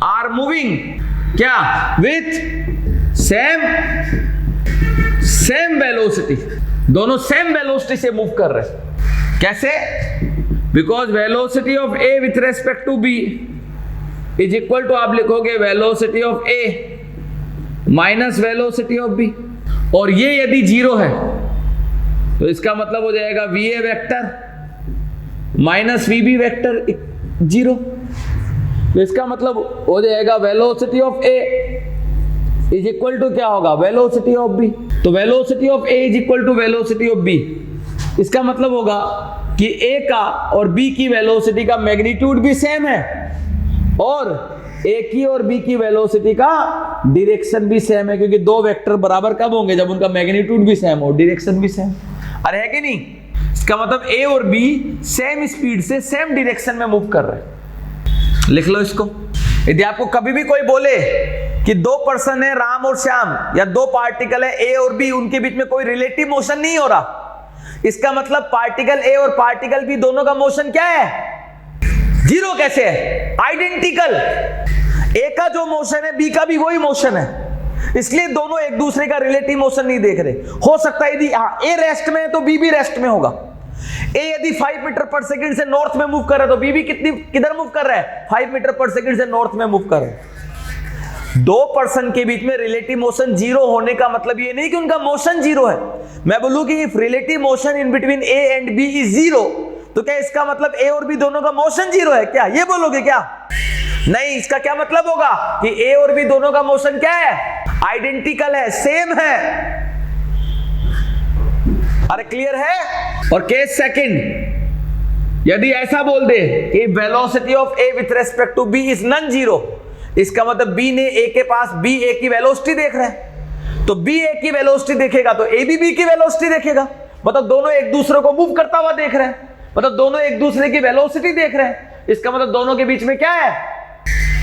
are moving क्या, विथ सेम वेलोसिटी, दोनों सेम वेलोसिटी से मूव कर रहे हैं। कैसे? Because velocity of A with respect to B is equal to, आप लिखोगे velocity of A minus velocity of B, और ये यदि 0 है तो इसका मतलब हो जाएगा V A vector minus V B vector 0। तो इसका मतलब हो जाएगा velocity of A is equal to क्या होगा, वेलोसिटी ऑफ बी। तो velocity of A is equal to velocity of B, इसका मतलब होगा कि ए का और बी की वेलोसिटी का मैग्नीट्यूड भी सेम है और ए की और बी की वेलोसिटी का डायरेक्शन भी सेम है, क्योंकि दो वेक्टर बराबर कब होंगे, जब उनका मैग्नीट्यूड भी सेम हो, डायरेक्शन भी सेम। अरे है कि नहीं? इसका मतलब ए और बी सेम स्पीड से सेम डायरेक्शन में मूव कर रहे हैं। लिख लो इसको। यदि आपको कभी भी कोई बोले कि दो पर्सन है राम और श्याम, या दो पार्टिकल है ए और बी, उनके बीच में कोई रिलेटिव मोशन नहीं हो रहा, इसका मतलब पार्टिकल ए और पार्टिकल बी दोनों का मोशन क्या है, जीरो। कैसे है? आइडेंटिकल। ए का जो मोशन है बी का भी वही मोशन है, इसलिए दोनों एक दूसरे का रिलेटिव मोशन नहीं देख रहे। हो सकता है यदि ए रेस्ट में है तो बी भी रेस्ट में होगा। ए यदि 5 मीटर पर सेकंड से नॉर्थ में मूव कर रहा है तो बी भी किधर मूव कर रहा है, 5 मीटर पर सेकंड से नॉर्थ में मूव कर रहा है। दो पर्सन के बीच में रिलेटिव मोशन जीरो होने का मतलब ये नहीं कि उनका मोशन जीरो है। मैं बोलूं कि if relative motion in between A and B is zero, तो क्या इसका मतलब ए और बी दोनों का मोशन जीरो है क्या, ये बोलोगे क्या? नहीं, इसका क्या मतलब होगा कि ए और बी दोनों का मोशन क्या है, आइडेंटिकल है, सेम है। अरे क्लियर है? और केस सेकंड, यदि ऐसा बोल दे कि velocity of A with respect to B is non zero, इसका मतलब बी ने ए के पास बी ए की वेलोसिटी देख रहे हैं, तो बी ए की वेलोसिटी देखेगा तो ए भी बी की वेलोसिटी देखेगा, मतलब दोनों एक दूसरे को मूव करता हुआ देख रहे हैं, मतलब दोनों एक दूसरे की वेलोसिटी देख रहे हैं। इसका मतलब दोनों के बीच में क्या है,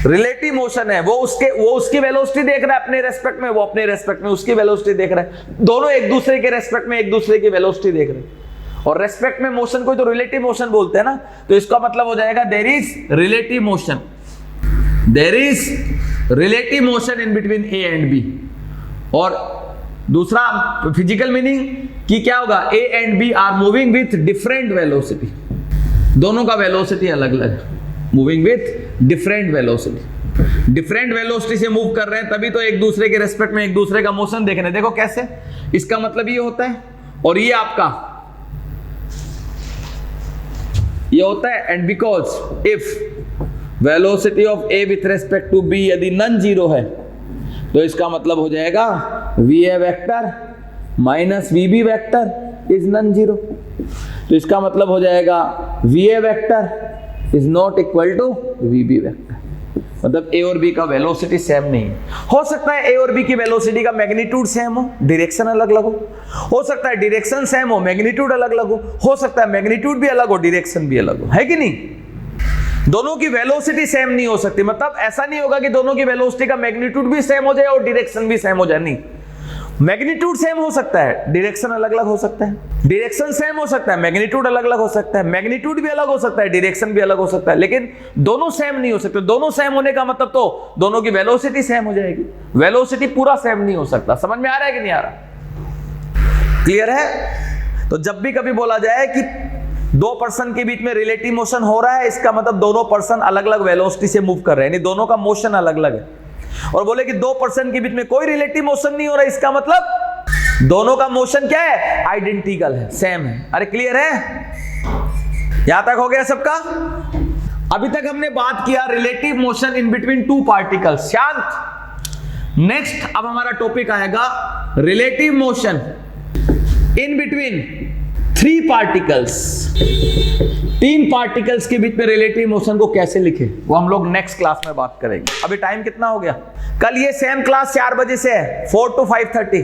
रिलेटिव मोशन है। वो उसकी वेलोसिटी देख रहा है अपने रेस्पेक्ट में, वो अपने रेस्पेक्ट में उसकी वेलोसिटी देख रहा है, दोनों एक दूसरे के रेस्पेक्ट में एक दूसरे की वेलोसिटी देख रहे हैं। और रेस्पेक्ट में मोशन को तो रिलेटिव मोशन बोलते हैं ना, तो इसका मतलब हो जाएगा there is relative motion, there is relative motion in between A and B. और दूसरा फिजिकल मीनिंग कि क्या होगा, A and B are moving with different velocity, दोनों का वेलोसिटी अलग अलग है, moving with different velocity, different velocity से मूव कर रहे हैं, तभी तो एक दूसरे के रेस्पेक्ट में एक दूसरे का मोशन देख रहे हैं। देखो कैसे, इसका मतलब ये होता है और ये आपका ये होता है। And because if velocity of A with respect to B यदि नॉन जीरो है, तो इसका मतलब हो जाएगा V A vector minus V B vector is non zero. तो इसका मतलब हो जाएगा V A vector is not equal to V B vector, मतलब ए और बी का वेलोसिटी सेम नहीं है। हो सकता है ए और बी की वेलोसिटी का मैग्नीट्यूड सेम हो, डायरेक्शन अलग अलग हो सकता है डायरेक्शन सेम हो, मैग्नीट्यूड अलग अलग हो सकता है मैग्नीट्यूड भी अलग हो, डायरेक्शन भी अलग हो, है कि नहीं? दोनों की वेलोसिटी सेम नहीं हो सकती, मतलब ऐसा नहीं होगा कि दोनों की वेलोसिटी का मैग्नीट्यूड भी सेम हो जाए और डायरेक्शन भी सेम हो जाए, नहीं। मैग्नीट्यूड सेम हो सकता है, डायरेक्शन अलग अलग हो सकता है, डायरेक्शन सेम हो सकता है, मैग्नीट्यूड अलग अलग हो सकता है, मैग्नीट्यूड भी अलग हो सकता है, डायरेक्शन भी अलग हो सकता है, लेकिन दोनों सेम नहीं हो सकते। दोनों सेम होने का मतलब तो दोनों की वेलोसिटी सेम हो जाएगी, वेलोसिटी पूरा सेम नहीं हो सकता। समझ में आ रहा है कि नहीं आ रहा? क्लियर है? तो जब भी कभी बोला जाए कि दो पर्सन के बीच में रिलेटिव मोशन हो रहा है, इसका मतलब दोनों पर्सन अलग अलग वेलोसिटी से मूव कर रहे हैं, यानी दोनों का मोशन अलग अलग है। और बोले कि दो पर्सन के बीच में कोई रिलेटिव मोशन नहीं हो रहा, इसका मतलब दोनों का मोशन क्या है, आइडेंटिकल है, सेम है। अरे क्लियर है? यहां तक हो गया सबका? अभी तक हमने बात किया relative motion in between two particles. शांत। नेक्स्ट अब हमारा टॉपिक आएगा relative motion in between three particles. तीन पार्टिकल्स के बीच में रिलेटिव मोशन को कैसे लिखें, वो हम लोग नेक्स्ट क्लास में बात करेंगे। अभी टाइम कितना हो गया? कल ये सेम क्लास 4 बजे से है, 4 to 5:30।